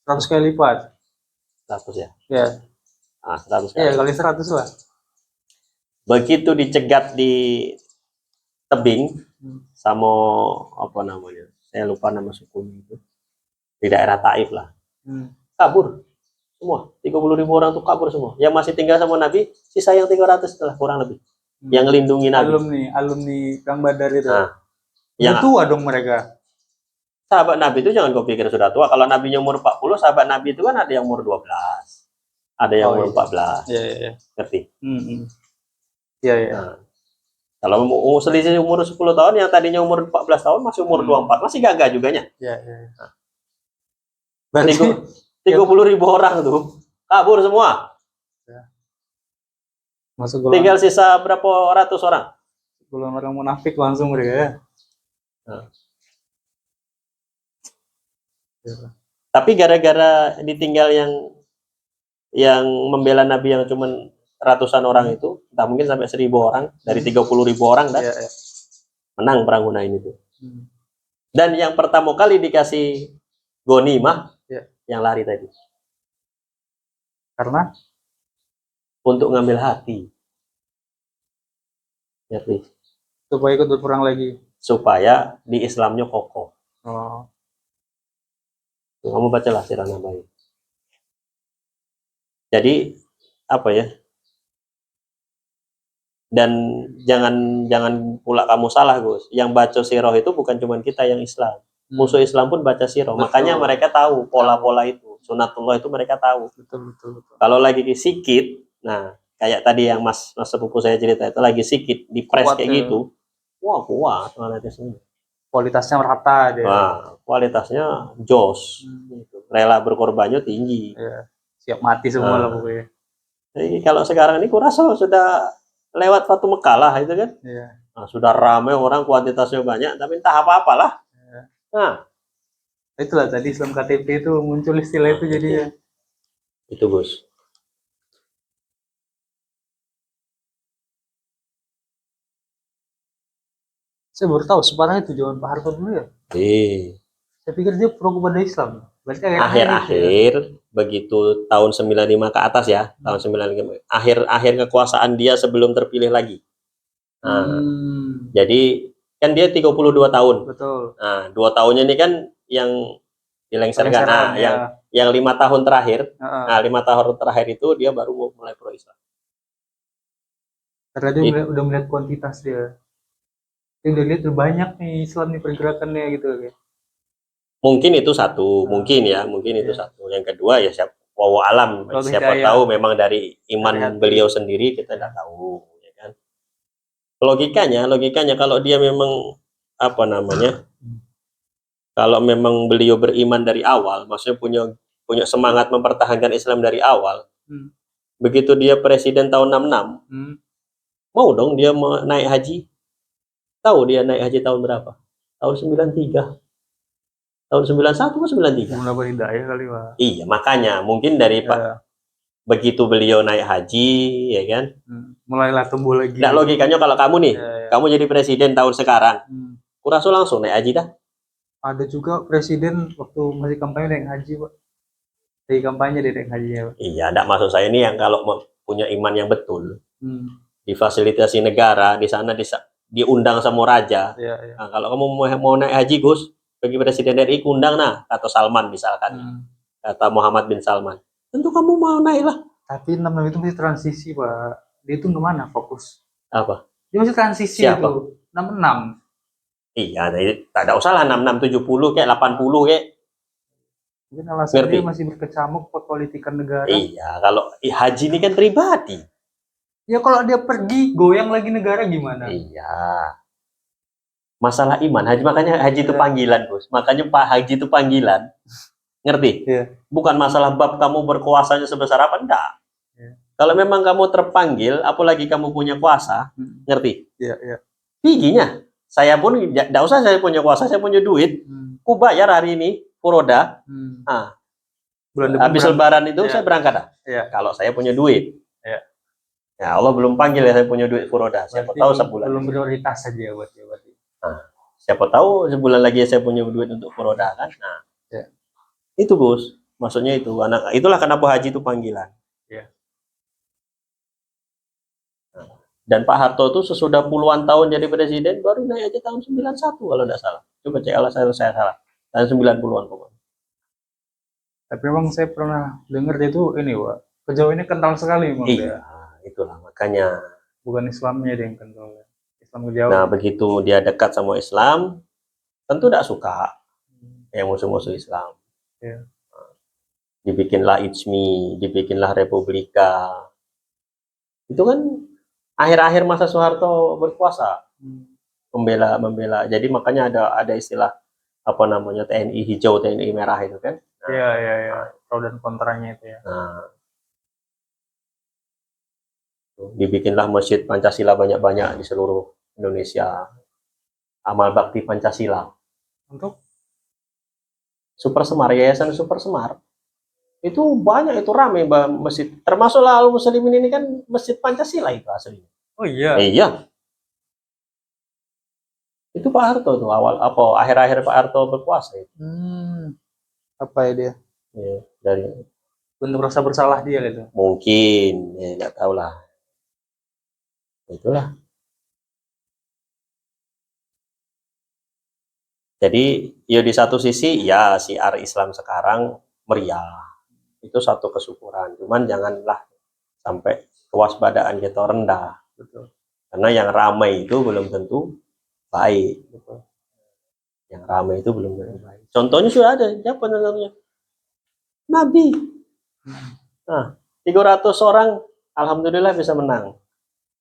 Speaker 2: 100 kali lipat.
Speaker 1: 100 ya?
Speaker 2: Ya.
Speaker 1: Nah, 100 kali.
Speaker 2: Ya, kali 100 lah.
Speaker 1: Begitu dicegat di tebing sama apa namanya? Saya lupa nama sukunya itu. Di daerah Taif lah. Kabur semua. 30.000 orang tuh kabur semua. Yang masih tinggal sama Nabi, sisa yang 300 setelah kurang lebih. Yang lindungi Nabi.
Speaker 2: Alumni Perang Badar itu.
Speaker 1: Nah,
Speaker 2: yang tua dong mereka.
Speaker 1: Sahabat Nabi itu jangan kau pikir sudah tua. Kalau Nabinya umur 40, sahabat Nabi itu kan ada yang umur 12. Ada yang umur 14.
Speaker 2: Iya.
Speaker 1: Ngerti?
Speaker 2: Iya.
Speaker 1: Nah, kalau selisih umur 10 tahun, yang tadinya umur 14 tahun masih umur 24. Masih gagah juganya.
Speaker 2: Iya.
Speaker 1: Nah.
Speaker 2: Berarti
Speaker 1: 30.000 orang tuh kabur semua.
Speaker 2: Ya.
Speaker 1: Tinggal sisa berapa ratus orang?
Speaker 2: Golongan orang munafik langsung mereka ya.
Speaker 1: Nah. Tapi gara-gara ditinggal yang membela Nabi yang cuman ratusan orang itu, entah mungkin sampai 1.000 orang dari 30.000 orang dan menang perang Hunain itu. Dan yang pertama kali dikasih ghanimah yang lari tadi.
Speaker 2: Karena
Speaker 1: untuk ngambil hati. Ngerti?
Speaker 2: Supaya ikut berperang lagi.
Speaker 1: Supaya di Islamnya kokoh.
Speaker 2: Oh.
Speaker 1: Kamu bacalah sirah Nabawi. Jadi apa ya? Dan jangan pula kamu salah, Gus. Yang baca sirah itu bukan cuma kita yang Islam. Musuh Islam pun baca sirah. Makanya mereka tahu pola-pola itu. Sunatullah itu mereka tahu. Betul. Kalau lagi sikit, nah kayak tadi yang mas sepupu saya cerita itu lagi sikit, di press kayak gitu. Wah, kuat semua.
Speaker 2: Kualitasnya merata dia.
Speaker 1: Wah, kualitasnya jos. Rela berkorbannya tinggi.
Speaker 2: Ya, siap mati semua lah pokoknya.
Speaker 1: Jadi kalau sekarang ini kurasa sudah lewat Fatu Mekah lah itu kan.
Speaker 2: Iya.
Speaker 1: Nah, sudah ramai orang, kuantitasnya banyak, tapi entah apa-apalah. Ya. Nah,
Speaker 2: itulah tadi Islam KTP itu muncul istilah itu jadi ya.
Speaker 1: Itu Gus.
Speaker 2: Saya baru tahu sebenarnya itu zaman Pak Harto dulu ya. Saya pikir dia pro kepada Islam.
Speaker 1: Akhir-akhir begitu tahun 95 ke atas ya, tahun 95 akhir kekuasaan dia sebelum terpilih lagi. Nah, jadi kan dia 32 tahun.
Speaker 2: Betul.
Speaker 1: Nah, 2 tahunnya ini kan yang dilengsarkan. Nah, yang 5 tahun terakhir, nah 5 tahun terakhir itu dia baru mulai pro Islam.
Speaker 2: Karena dia udah melihat kuantitas dia. Dia udah lihat banyak nih Islam nih pergerakannya gitu ya.
Speaker 1: Mungkin itu satu, mungkin itu satu. Yang kedua ya siapa alam, siapa tahu memang dari iman beliau sendiri kita tidak tahu, ya kan. Logikanya kalau dia memang apa namanya, kalau memang beliau beriman dari awal, maksudnya punya semangat mempertahankan Islam dari awal, begitu dia presiden tahun 66, mau dong dia mau naik haji. Tahu dia naik haji tahun berapa? Tahun 93. Tahun 91 atau 93?
Speaker 2: Mulai berhidayah kali, Pak.
Speaker 1: Iya, makanya mungkin dari Pak begitu beliau naik haji, ya kan?
Speaker 2: Mulailah tumbuh lagi.
Speaker 1: Nah, logikanya kalau kamu nih, kamu jadi presiden tahun sekarang, kurasa langsung naik haji dah.
Speaker 2: Ada juga presiden waktu masih kampanye naik haji, Pak. Dari kampanye dia naik haji ya, Pak.
Speaker 1: Iya, enggak maksud saya ini yang kalau punya iman yang betul, difasilitasi negara, di sana diundang sama raja.
Speaker 2: Iya.
Speaker 1: Nah, kalau kamu mau naik haji, Gus, bagi Presiden RI undang nah, kata Salman misalkan, kata Muhammad bin Salman, tentu kamu mau naik lah.
Speaker 2: Tapi 66 itu masih transisi, Pak. Dia itu kemana fokus?
Speaker 1: Apa?
Speaker 2: Dia masih transisi. Siapa? Itu 66.
Speaker 1: Iya, tak ada usah lah 66, 70 kayak 80 kayak.
Speaker 2: Mungkin alasan dia masih berkecamuk perpolitikan negara.
Speaker 1: Iya, kalau haji ini kan pribadi.
Speaker 2: Ya kalau dia pergi goyang lagi negara gimana?
Speaker 1: Iya. Masalah iman, haji makanya haji itu panggilan, Bos. Makanya Pak Haji itu panggilan. Ngerti?
Speaker 2: Iya.
Speaker 1: Bukan masalah bab kamu berkuasanya sebesar apa, enggak. Iya. Kalau memang kamu terpanggil, apalagi kamu punya kuasa, ngerti?
Speaker 2: Iya, iya.
Speaker 1: Piginya, saya pun enggak usah saya punya kuasa, saya punya duit. Ku bayar hari ini Furoda. Nah, habis lebaran itu saya berangkat. Ya. Kalau saya punya duit. Ya. Ya Allah belum panggil ya saya punya duit Furoda. Siapa tahu sebulan.
Speaker 2: Belum prioritas saja buat dia.
Speaker 1: Nah, siapa tahu sebulan lagi saya punya duit untuk Furoda kan. Nah, ya. Itu Bos. Maksudnya itu. Itulah kenapa haji itu panggilan. Ya. Nah, dan Pak Harto itu sesudah puluhan tahun jadi presiden baru naik aja tahun 91 kalau tidak salah. Coba cek kalau saya salah. Tahun 90-an pokoknya.
Speaker 2: Tapi memang saya pernah dengar dia itu ini, Pak. Sejauh ini kental sekali memang
Speaker 1: dia. Itulah makanya.
Speaker 2: Bukan Islamnya dia yang kental. Islam kejauh.
Speaker 1: Nah, begitu dia dekat sama Islam, tentu tidak suka yang musuh-musuh Islam. Ya. Dibikinlah IJMI, dibikinlah Republika. Itu kan akhir-akhir masa Soeharto berkuasa. Membela. Jadi makanya ada istilah apa namanya TNI hijau, TNI merah itu kan.
Speaker 2: Iya, iya. Pro dan kontranya itu ya.
Speaker 1: Nah, dibikinlah masjid Pancasila banyak-banyak di seluruh Indonesia. Amal bakti Pancasila.
Speaker 2: Untuk
Speaker 1: Super Semar, Yayasan Super Semar. Itu banyak, itu rame masjid. Termasuklah Al Muslimin ini kan masjid Pancasila itu aslinya.
Speaker 2: Oh iya.
Speaker 1: Iya. Itu Pak Harto tuh akhir-akhir Pak Harto berkuasa itu.
Speaker 2: Apa ya dia?
Speaker 1: Ya, dari
Speaker 2: bentuk rasa bersalah dia gitu.
Speaker 1: Mungkin, ya nggak tahu lah. Itulah. Jadi, ya di satu sisi ya syiar Islam sekarang meriah. Itu satu kesyukuran. Cuman janganlah sampai kewaspadaan kita rendah. Betul. Karena yang ramai itu belum tentu baik. Betul. Yang ramai itu belum tentu baik. Contohnya sudah ada. Siapa namanya? Nabi. Nah, 300 orang alhamdulillah bisa menang.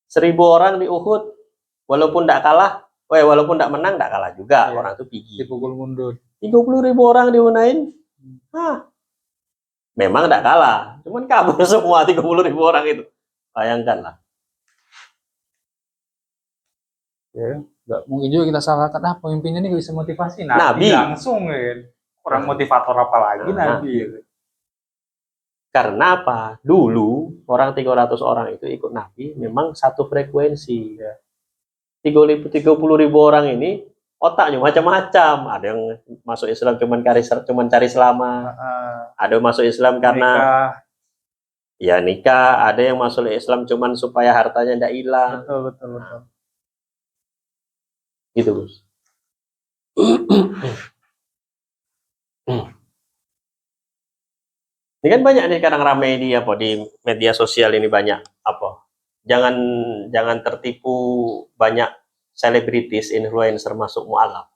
Speaker 1: 1000 orang di Uhud walaupun tidak kalah, walaupun tidak menang tidak kalah juga, ya. Orang itu pergi.
Speaker 2: Dipukul mundur.
Speaker 1: 30.000 orang di Hunain. Memang tidak kalah, cuman kabur semua 30.000 orang itu. Bayangkanlah.
Speaker 2: Ya, nggak mungkin juga kita salahkan pemimpinnya ini bisa motivasi. Nabi langsung kan. Orang motivator apa lagi Nabi ya.
Speaker 1: Karena apa? Dulu orang 300 orang itu ikut Nabi memang satu frekuensi. Ya. 30.000 orang ini otaknya macam-macam. Ada yang masuk Islam cuman cari selamat. Ada yang masuk Islam karena nikah. Ada yang masuk Islam cuman supaya hartanya tidak hilang.
Speaker 2: Betul.
Speaker 1: Gitu, Bos. Ini kan banyak nih sekarang ramai di media sosial ini banyak jangan tertipu banyak selebritis influencer masuk mualaf.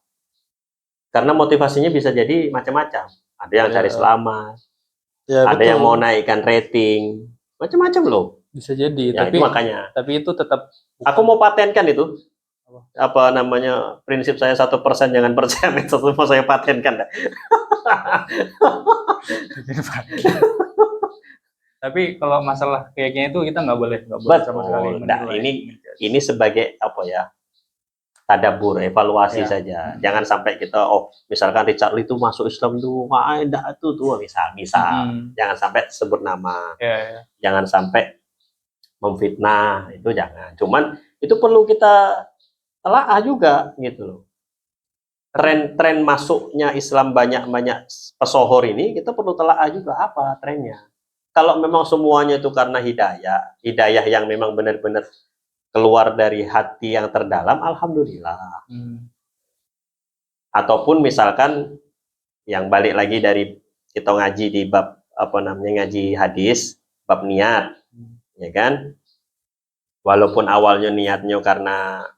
Speaker 1: Karena motivasinya bisa jadi macam-macam. Ada yang cari selamat. Ya, ada yang mau naikkan rating. Macam-macam loh.
Speaker 2: Bisa jadi,
Speaker 1: ya,
Speaker 2: tapi itu tetap
Speaker 1: aku mau patenkan itu. Apa namanya? Prinsip saya 1% jangan percaya itu mau saya patenkan.
Speaker 2: Tapi kalau masalah kayaknya itu kita nggak boleh sama sekali.
Speaker 1: Nah, ini sebagai tadabbur, evaluasi saja. Jangan sampai kita misalkan Richard Lee itu masuk Islam tuh enggak tuh misal. Jangan sampai sebut nama. Jangan sampai memfitnah, itu jangan. Cuman itu perlu kita telaah juga gitu loh. Tren masuknya Islam banyak pesohor ini kita perlu telaah juga apa trennya. Kalau memang semuanya itu karena hidayah yang memang benar-benar keluar dari hati yang terdalam, alhamdulillah. Ataupun misalkan yang balik lagi dari kita ngaji di bab apa namanya, ngaji hadis bab niat, ya kan, walaupun awalnya niatnya karena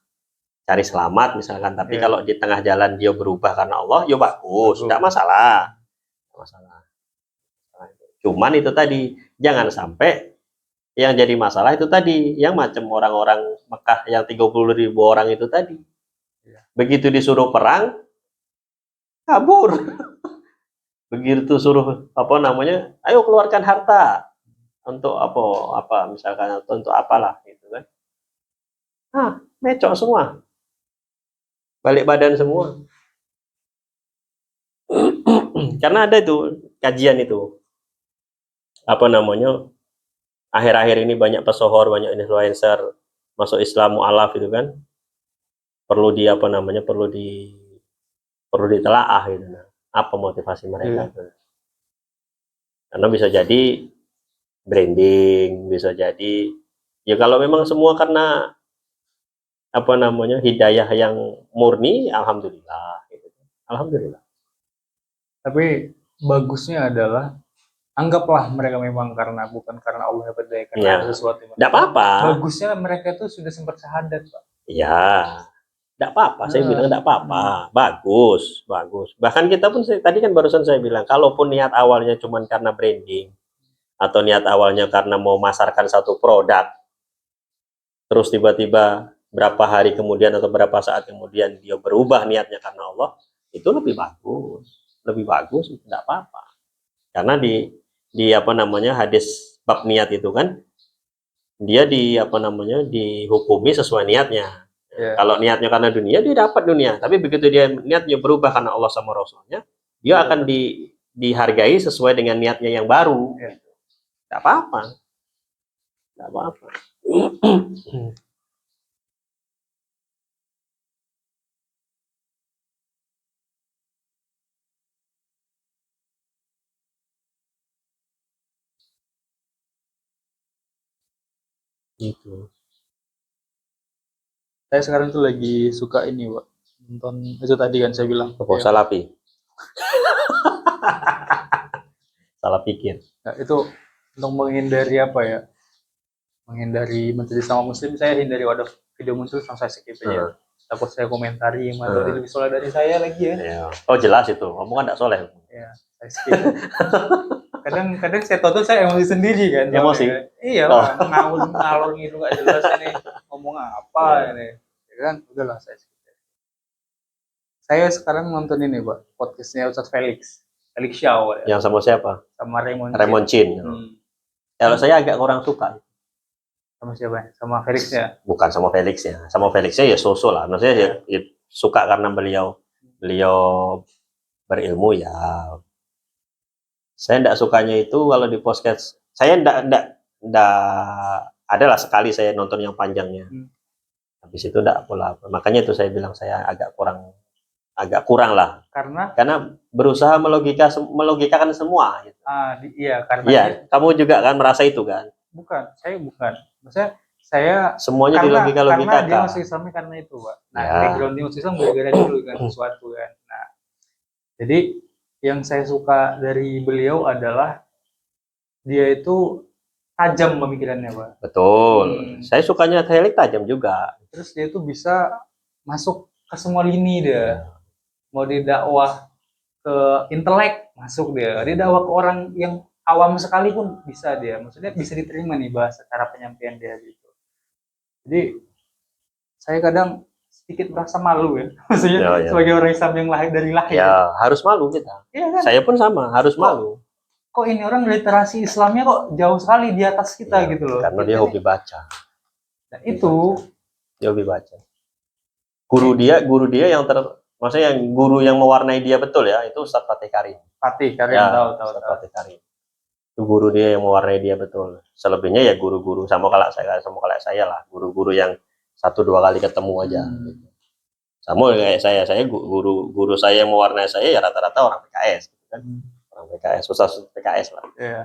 Speaker 1: cari selamat misalkan, tapi kalau di tengah jalan dia berubah karena Allah, ya bagus, tidak masalah. Cuman itu tadi, jangan sampai yang jadi masalah itu tadi, yang macam orang-orang Mekah yang 30.000 orang itu tadi, begitu disuruh perang kabur. Begitu suruh apa namanya, ayo keluarkan harta untuk apa misalkan, atau untuk apalah gitu kan, mecok semua, balik badan semua. Karena ada itu kajian itu apa namanya, akhir-akhir ini banyak pesohor, banyak influencer masuk Islam mualaf itu kan, perlu di apa namanya, perlu ditelaah gitu. Nah, apa motivasi mereka? Karena bisa jadi branding, bisa jadi ya kalau memang semua karena apa namanya, hidayah yang murni, alhamdulillah gitu. Alhamdulillah.
Speaker 2: Tapi bagusnya adalah anggaplah mereka memang bukan karena Allah yang berdaya, karena ada sesuatu.
Speaker 1: Tidak apa-apa.
Speaker 2: Bagusnya mereka itu sudah sempat syahadat, Pak.
Speaker 1: Ya, tidak apa-apa. Saya bilang tidak apa-apa. Bagus, bagus. Bahkan kita pun tadi kan barusan saya bilang, kalaupun niat awalnya cuma karena branding, atau niat awalnya karena mau masarkan satu produk, terus tiba-tiba berapa hari kemudian atau berapa saat kemudian dia berubah niatnya karena Allah, itu lebih bagus, tidak apa-apa. Karena di apa namanya, hadis bab niat itu kan, dia apa namanya, dihukumi sesuai niatnya. Kalau niatnya karena dunia, dia dapat dunia. Tapi begitu dia niatnya berubah karena Allah sama Rasulnya, dia akan dihargai sesuai dengan niatnya yang baru. Tidak apa-apa. Tidak apa-apa. Gitu.
Speaker 2: Saya sekarang tuh lagi suka ini, Pak. Nonton itu tadi kan saya bilang.
Speaker 1: Salafi. Salah pikir.
Speaker 2: Nah, itu untuk menghindari apa ya? Menghindari menjadi sama muslim, saya hindari video muncul, langsung saya skip aja. Takut saya komentari yang mana lebih soleh dari saya lagi ya.
Speaker 1: Oh jelas itu, omongan tidak soleh.
Speaker 2: Ya, saya skip. kadang saya tonton saya emosi sendiri kan.
Speaker 1: Emosi?
Speaker 2: Iya, ngalur gitu nggak jelas ini ngomong apa ini. Ya kan, udahlah saya skip. Saya sekarang nonton ini, Pak, podcastnya Ustadz Felix Shaw.
Speaker 1: Yang sama siapa?
Speaker 2: Sama Raymond Chin.
Speaker 1: Kalau saya agak kurang suka.
Speaker 2: Sama siapa? Sama Felixnya?
Speaker 1: Bukan sama Felixnya. Sama Felixnya ya so-so lah. Maksudnya ya suka karena beliau berilmu ya. Saya tidak sukanya itu kalau di podcast. Saya tidak adalah sekali saya nonton yang panjangnya. Habis itu tidak pola. Makanya itu saya bilang saya agak kurang lah. Karena berusaha melogikakan semua. Gitu.
Speaker 2: Iya, karena
Speaker 1: kamu juga kan merasa itu kan?
Speaker 2: Bukan, saya bukan. Maksudnya saya
Speaker 1: semuanya dilogika-logikakan.
Speaker 2: Karena dia masuk Islamnya karena itu, Pak. Nah, background dia masuk Islam gara-gara dulu kan sesuatu kan. Nah, jadi yang saya suka dari beliau adalah dia itu tajam pemikirannya, Pak.
Speaker 1: Betul. Saya sukanya Felix tajam juga.
Speaker 2: Terus dia itu bisa masuk ke semua lini dia. Mau didakwah ke intelek, masuk dia. Dia dakwah ke orang yang awam sekalipun bisa dia. Maksudnya bisa diterima nih bahasa cara penyampaian dia gitu. Jadi saya kadang sedikit merasa malu ya. Maksudnya sebagai orang Islam yang dari lahir.
Speaker 1: Ya, harus malu kita.
Speaker 2: Ya, kan?
Speaker 1: Saya pun sama, harus malu.
Speaker 2: Kok ini orang literasi Islamnya kok jauh sekali di atas kita gitu loh.
Speaker 1: Karena dia hobi baca.
Speaker 2: Dan itu
Speaker 1: dia hobi baca. Guru dia yang maksudnya yang guru yang mewarnai dia betul ya, itu Ustadz Fatih Karim.
Speaker 2: Fatih Karim, tahu.
Speaker 1: Fatih Karim. Itu guru dia yang mewarnai dia betul. Selebihnya ya guru-guru sama kayak saya lah, guru-guru yang 1-2 kali ketemu aja. Gitu. Sama kayak saya guru saya yang mewarnai saya ya rata-rata orang PKS, gitu kan? Orang PKS, Ustaz PKS lah.
Speaker 2: Iya.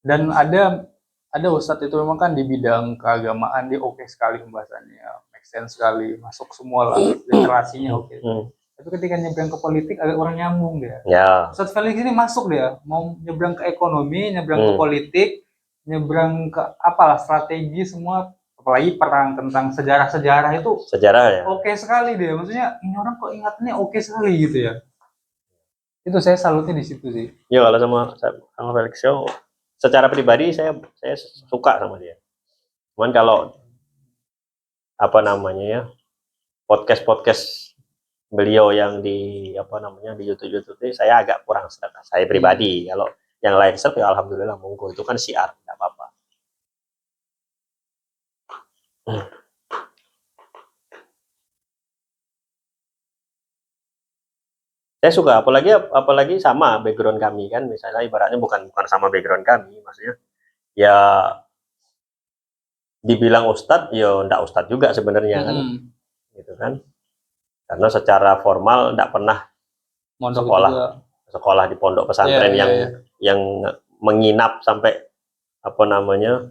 Speaker 2: Dan ada Ustadz itu memang kan di bidang keagamaan dia oke sekali pembahasannya, make sense sekali, masuk semua lah, literasinya oke. Tapi ketika nyebrang ke politik agak kurang nyambung dia.
Speaker 1: Ya.
Speaker 2: Ustadz Felix ini masuk dia, mau nyebrang ke ekonomi, nyebrang ke politik, nyebrang ke apalah strategi semua, apalagi perang tentang sejarah-sejarah itu.
Speaker 1: Sejarah ya.
Speaker 2: Oke sekali dia, maksudnya ini orang kok ingatannya oke sekali gitu ya. Itu saya salutnya di situ sih.
Speaker 1: Ya kalau sama Felix Show, secara pribadi saya suka sama dia. Cuman kalau apa namanya ya, podcast beliau yang di apa namanya di YouTube itu saya agak kurang serak. Saya pribadi kalau yang lain ya alhamdulillah monggo, itu kan siar, tidak apa-apa. Saya suka, apalagi sama background kami kan, misalnya ibaratnya bukan sama background kami, maksudnya ya dibilang ustadz, ya ndak ustadz juga sebenarnya kan, gitu kan, karena secara formal ndak pernah sekolah di pondok pesantren yang menginap sampai apa namanya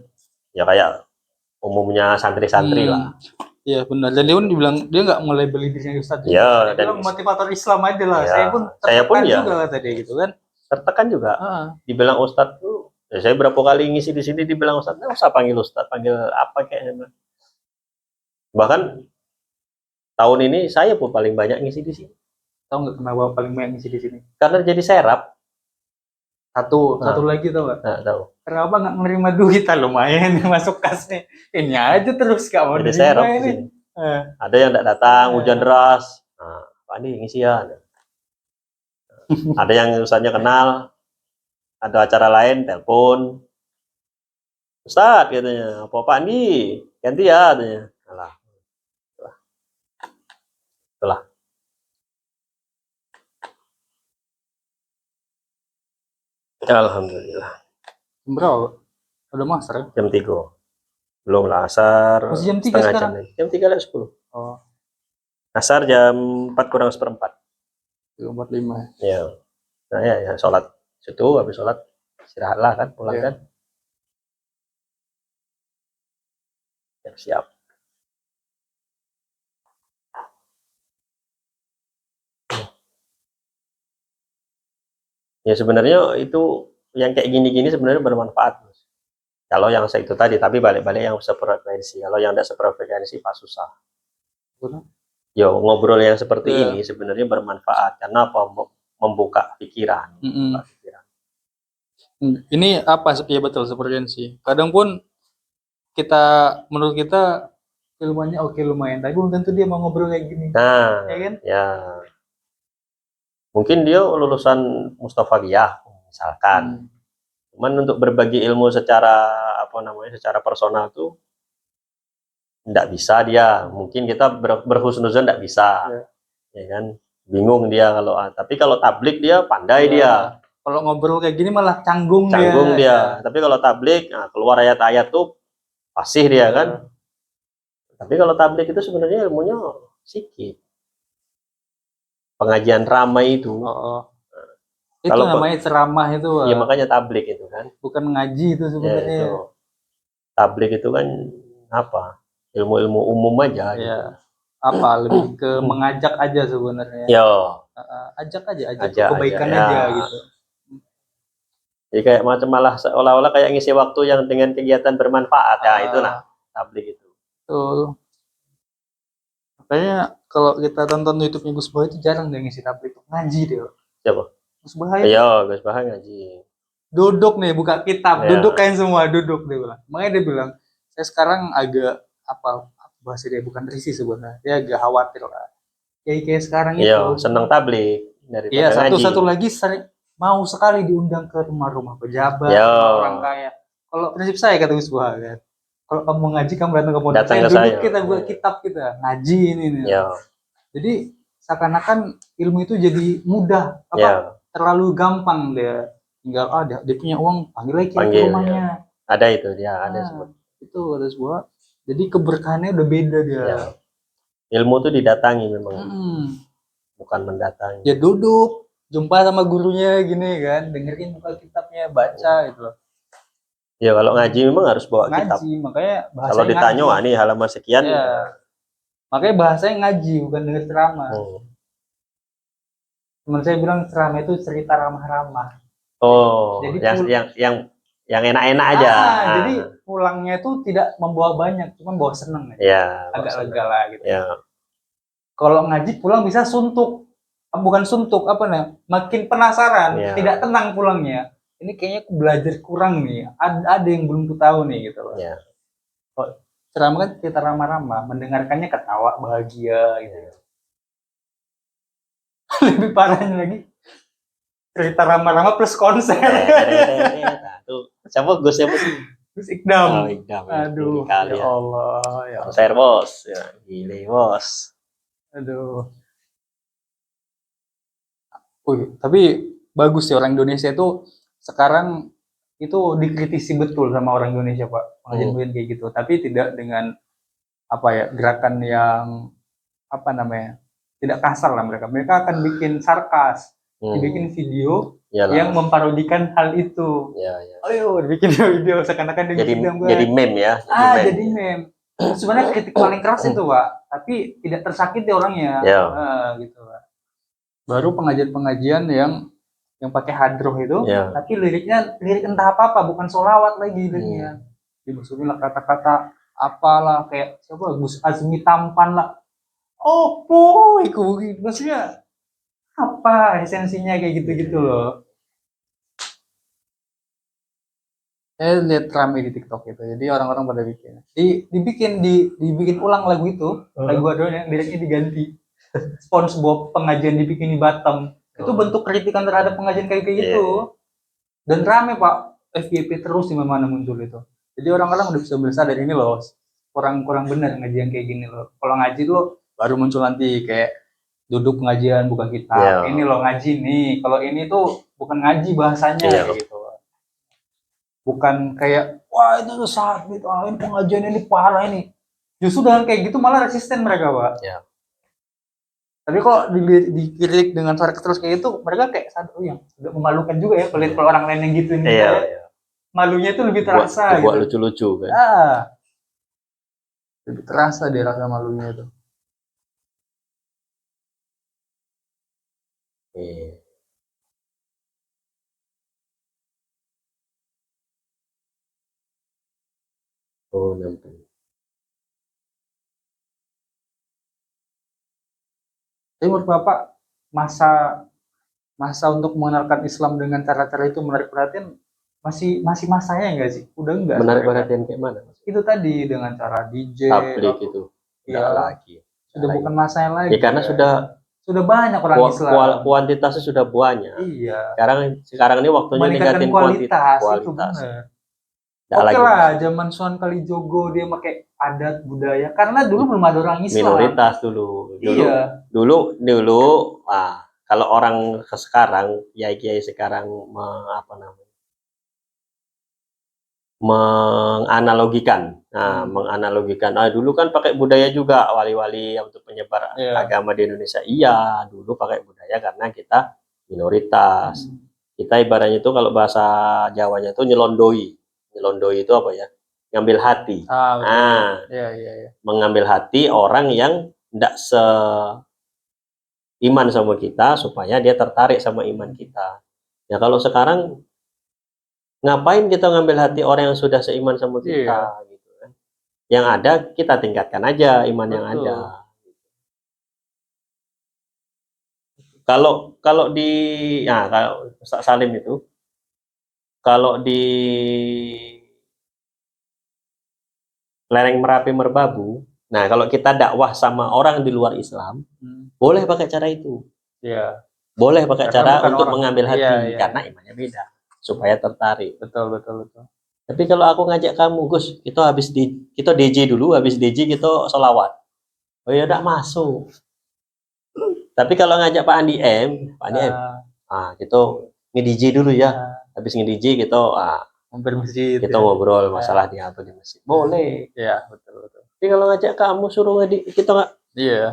Speaker 1: ya kayak umumnya santri-santri lah.
Speaker 2: Iya benar. Dan dia pun dibilang dia nggak melabeli dirinya ustadz.
Speaker 1: Iya.
Speaker 2: Dan motivator Islam aja lah.
Speaker 1: Ya,
Speaker 2: saya pun juga lah tadi gitu kan.
Speaker 1: Tertekan juga. Dibilang ustadz tuh. Ya, saya berapa kali ngisi di sini dibilang ustadz. Nggak usah panggil ustadz, panggil apa kayaknya. Bahkan tahun ini saya pun paling banyak ngisi di sini.
Speaker 2: Tahu nggak kenapa paling banyak ngisi di sini?
Speaker 1: Karena jadi serap.
Speaker 2: Satu lagi tau nggak?
Speaker 1: Tahu.
Speaker 2: Kenapa nggak menerima duit? Lumayan masuk kas nih. Ini aja terus gak mau
Speaker 1: jadi serap ini. Ada yang tidak datang, hujan deras. Nah, Pak Andi ngisi ya. Ada yang ustadznya kenal, ada acara lain, telepon. Ustadz katanya, apa Pak Andi? Ganti ya katanya. Alah. Itulah. Alhamdulillah.
Speaker 2: Berapa? Udah masar ya?
Speaker 1: Jam 3. Belum lah, asar.
Speaker 2: Masih jam 3 sekarang?
Speaker 1: Jam 3:10.
Speaker 2: Oh.
Speaker 1: Asar jam 4 kurang 1/4.
Speaker 2: 3:45
Speaker 1: ya. Nah ya sholat situ, habis sholat istirahatlah kan, pulang kan. Siap. Ya sebenarnya itu yang kayak gini-gini sebenarnya bermanfaat. Kalau yang saya itu tadi, tapi balik-balik yang sefrekuensi. Kalau yang tidak sefrekuensi pas susah. Yo ngobrol yang seperti ini sebenarnya bermanfaat karena apa? Membuka pikiran.
Speaker 2: Ini apa ya betul sefrekuensi. Kadang pun menurut kita ilmunya oke lumayan, tapi belum tentu dia mau ngobrol kayak gini.
Speaker 1: Nah,
Speaker 2: ya kan?
Speaker 1: Ya. Mungkin dia lulusan Mustafawiyah misalkan. Cuman untuk berbagi ilmu secara secara personal tuh tidak bisa dia. Mungkin kita berhusnuzon tidak bisa. Ya kan? Bingung dia tapi kalau tablik dia pandai dia.
Speaker 2: Kalau ngobrol kayak gini malah canggung
Speaker 1: dia. Tapi kalau tablik keluar ayat-ayat tuh fasih dia kan. Tapi kalau tablik itu sebenarnya ilmunya sedikit. Pengajian ramai itu.
Speaker 2: Itu kalau namanya ceramah itu.
Speaker 1: Iya makanya tablik itu kan.
Speaker 2: Bukan ngaji itu sebenarnya.
Speaker 1: Ya, itu. Tablik itu kan apa? Ilmu-ilmu umum aja.
Speaker 2: Gitu. Apa lebih ke mengajak aja sebenarnya. Ajak kebaikan aja gitu.
Speaker 1: Jadi kayak malah seolah-olah kayak ngisi waktu yang dengan kegiatan bermanfaat. Itu tablik itu.
Speaker 2: Betul. Makanya kalau kita tonton YouTube-nya Gus Baha itu jarang dia ngisi tablik, ngaji dia.
Speaker 1: Siapa?
Speaker 2: Gus Baha.
Speaker 1: Iya, Gus Baha ngaji.
Speaker 2: Duduk nih, buka kitab, duduk kayak semua, duduk dia bilang. Makanya dia bilang, saya sekarang agak bahasa dia bukan risih sebenarnya, dia agak khawatir lah. Kayak sekarang itu.
Speaker 1: Iya, senang tablik daripada
Speaker 2: ngaji. Iya, satu lagi mau sekali diundang ke rumah-rumah pejabat, orang kaya. Kalau prinsip saya kata Gus Baha kan. Kalau kamu ngaji, kamu datang ke pondok saya, duduk kita buat kitab kita ngaji ini nih. Jadi seakan-akan ilmu itu jadi mudah, terlalu gampang dia. Tinggal dia punya uang, panggil lagi ke rumahnya.
Speaker 1: Ada itu dia, ada sebut.
Speaker 2: Itu ada sebuah. Jadi keberkahannya udah beda dia.
Speaker 1: Ilmu tuh didatangi memang, bukan mendatangi.
Speaker 2: Ya duduk, jumpa sama gurunya gini kan, dengerin buka kitabnya, baca gitu.
Speaker 1: Ya kalau ngaji memang harus bawa kitab.
Speaker 2: Makanya
Speaker 1: kalau ditanya nih halaman sekian
Speaker 2: Makanya bahasanya ngaji, bukan denger ceramah. Teman saya bilang ceramah itu cerita ramah-ramah.
Speaker 1: Oh,
Speaker 2: jadi
Speaker 1: yang enak-enak aja.
Speaker 2: Jadi pulangnya itu tidak membawa banyak, cuma bawa seneng aja.
Speaker 1: Ya,
Speaker 2: agak lega lah gitu.
Speaker 1: Ya.
Speaker 2: Kalau ngaji pulang bisa suntuk. Bukan suntuk, apa nih? Makin penasaran, tidak tenang pulangnya. Ini kayaknya aku belajar kurang nih. Ada yang belum ku tahu nih gitu loh.
Speaker 1: Ya.
Speaker 2: Kok ceramah kan cerita ramah-ramah, mendengarkannya ketawa, bahagia gitu. Lebih parahnya lagi cerita ramah-ramah plus konser.
Speaker 1: Tuh, siapa Gus sih?
Speaker 2: Gus Ikdam.
Speaker 1: Oh, Ikdam.
Speaker 2: Aduh, ya Allah, ya Allah.
Speaker 1: Konser bos, ya, gile bos.
Speaker 2: Aduh. Tapi bagus sih orang Indonesia itu sekarang itu dikritisi betul sama orang Indonesia, Pak. Pengajian kayak gitu. Tapi tidak dengan apa ya, gerakan yang apa namanya? Tidak kasar lah mereka. Mereka akan bikin sarkas, dibikin video yang memparodikan hal itu. Ayo bikin video seakan-akan
Speaker 1: jadi meme ya.
Speaker 2: Jadi meme. Sebenarnya kritik paling keras itu, Pak. Tapi tidak tersakiti orangnya. Gitu, Pak. Baru pengajian-pengajian yang pakai hadroh itu, tapi lirik entah apa bukan sholawat lagi liriknya. Dimasukin lah kata-kata apalah, kayak siapa, Gus Azmi Tampan lah. Maksudnya apa esensinya kayak gitu-gitu loh. Saya lihat rame di TikTok itu, jadi orang-orang pada dibikin ulang lagu itu, lagu hadrohnya, liriknya diganti. SpongeBob pengajian dibikin di Batam. Itu bentuk kritikan terhadap pengajian kayak gitu. Dan rame, Pak. FYP terus di mana muncul itu. Jadi orang-orang udah bisa sadar ini loh, kurang benar ngaji yang kayak gini loh. Kalau ngaji lo baru muncul nanti kayak duduk pengajian buka kitab. Ini loh ngaji nih. Kalau ini tuh bukan ngaji bahasanya kayak gitu. Bukan kayak wah itu saat gitu, ini pengajian ini parah ini. Justru dengan kayak gitu malah resisten mereka, Pak. Tapi kok dikritik dengan suara terus kayak itu, mereka kayak sadar, yang udah memalukan juga ya kalau orang lain yang gitu nih. Malunya itu lebih terasa
Speaker 1: buat lucu-lucu kan.
Speaker 2: Lebih terasa dia rasa malunya itu.
Speaker 1: Oh, nampak.
Speaker 2: Tapi menurut Bapak masa untuk mengenalkan Islam dengan cara-cara itu menarik perhatian masih masanya enggak sih? Udah enggak?
Speaker 1: Menarik perhatian kayak mana?
Speaker 2: Itu tadi dengan cara DJ,
Speaker 1: tablik itu. Enggak lagi.
Speaker 2: Sudah bukan masanya lagi.
Speaker 1: Karena sudah
Speaker 2: banyak orang Islam.
Speaker 1: Kuantitasnya sudah banyak.
Speaker 2: Iya.
Speaker 1: Sekarang ini waktunya ningkatin kualitas.
Speaker 2: Itu benar. Oke lah, zaman Sunan Kalijogo dia pakai adat budaya, karena dulu belum ada orang Islam.
Speaker 1: Minoritas dulu. Dulu. Kalau orang sekarang, kiai sekarang menganalogikan. Menganalogikan. Dulu kan pakai budaya juga wali-wali untuk penyebar agama di Indonesia. Iya, dulu pakai budaya karena kita minoritas. Kita ibaratnya itu kalau bahasa Jawanya itu nyelondoi. Nyelondoi itu apa ya? Ngambil hati. Mengambil hati orang yang tidak seiman sama kita supaya dia tertarik sama iman kita. Ya kalau sekarang ngapain kita ngambil hati orang yang sudah seiman sama kita gitu kan. Yang ada kita tingkatkan aja iman yang ada. Kalau di kalau Ustaz Salim itu kalau di lereng Merapi Merbabu, nah kalau kita dakwah sama orang di luar Islam, boleh pakai cara itu. Boleh pakai cara untuk mengambil hati karena imannya beda, supaya tertarik.
Speaker 2: Betul.
Speaker 1: Tapi kalau aku ngajak kamu, Gus, itu kita DJ dulu, habis DJ kita sholawat. Oh ya udah masuk. Tapi kalau ngajak Pak Andi M, kita nge-DJ dulu ya. Habis nge-DJ kita
Speaker 2: mampir masjid.
Speaker 1: Kita ngobrol masalah di apa di masjid. Boleh.
Speaker 2: Iya, betul.
Speaker 1: Tapi kalau ngajak kamu suruh kita nggak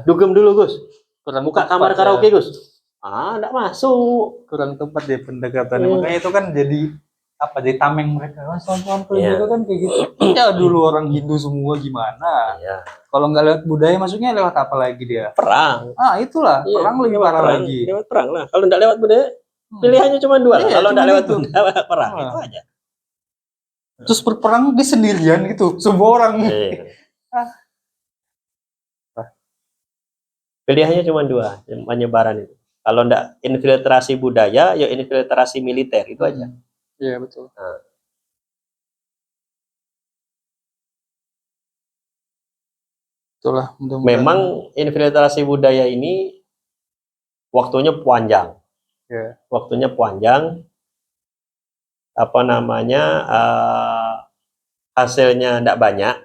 Speaker 1: dugem dulu, Gus.
Speaker 2: Kurang
Speaker 1: buka kamar karaoke, Gus. Enggak masuk.
Speaker 2: Kurang tepat deh pendekatan. Makanya itu kan jadi apa di tameng mereka kan soal
Speaker 1: Iya.
Speaker 2: juga kan kayak gitu. Ya dulu orang Hindu semua gimana?
Speaker 1: Iya.
Speaker 2: Kalau nggak lewat budaya, maksudnya lewat apa lagi dia?
Speaker 1: Perang.
Speaker 2: Itulah
Speaker 1: Iya,
Speaker 2: perang lebih
Speaker 1: lewat
Speaker 2: parah
Speaker 1: perang,
Speaker 2: lagi.
Speaker 1: lewat perang lah. Kalau nggak lewat budaya, pilihannya cuma dua lah.
Speaker 2: Iya,
Speaker 1: Kalau nggak
Speaker 2: cuman
Speaker 1: lewat
Speaker 2: itu.
Speaker 1: budaya, perang itu aja.
Speaker 2: Terus berperang dia sendirian gitu, semua orang.
Speaker 1: Iya. Pilihannya cuma dua, penyebaran itu. Kalau nggak infiltrasi budaya, ya infiltrasi militer itu aja.
Speaker 2: Iya betul.
Speaker 1: Nah,
Speaker 2: Itulah.
Speaker 1: memang infiltrasi budaya ini waktunya panjang.
Speaker 2: Yeah.
Speaker 1: Waktunya panjang. Apa namanya? Hasilnya tidak banyak.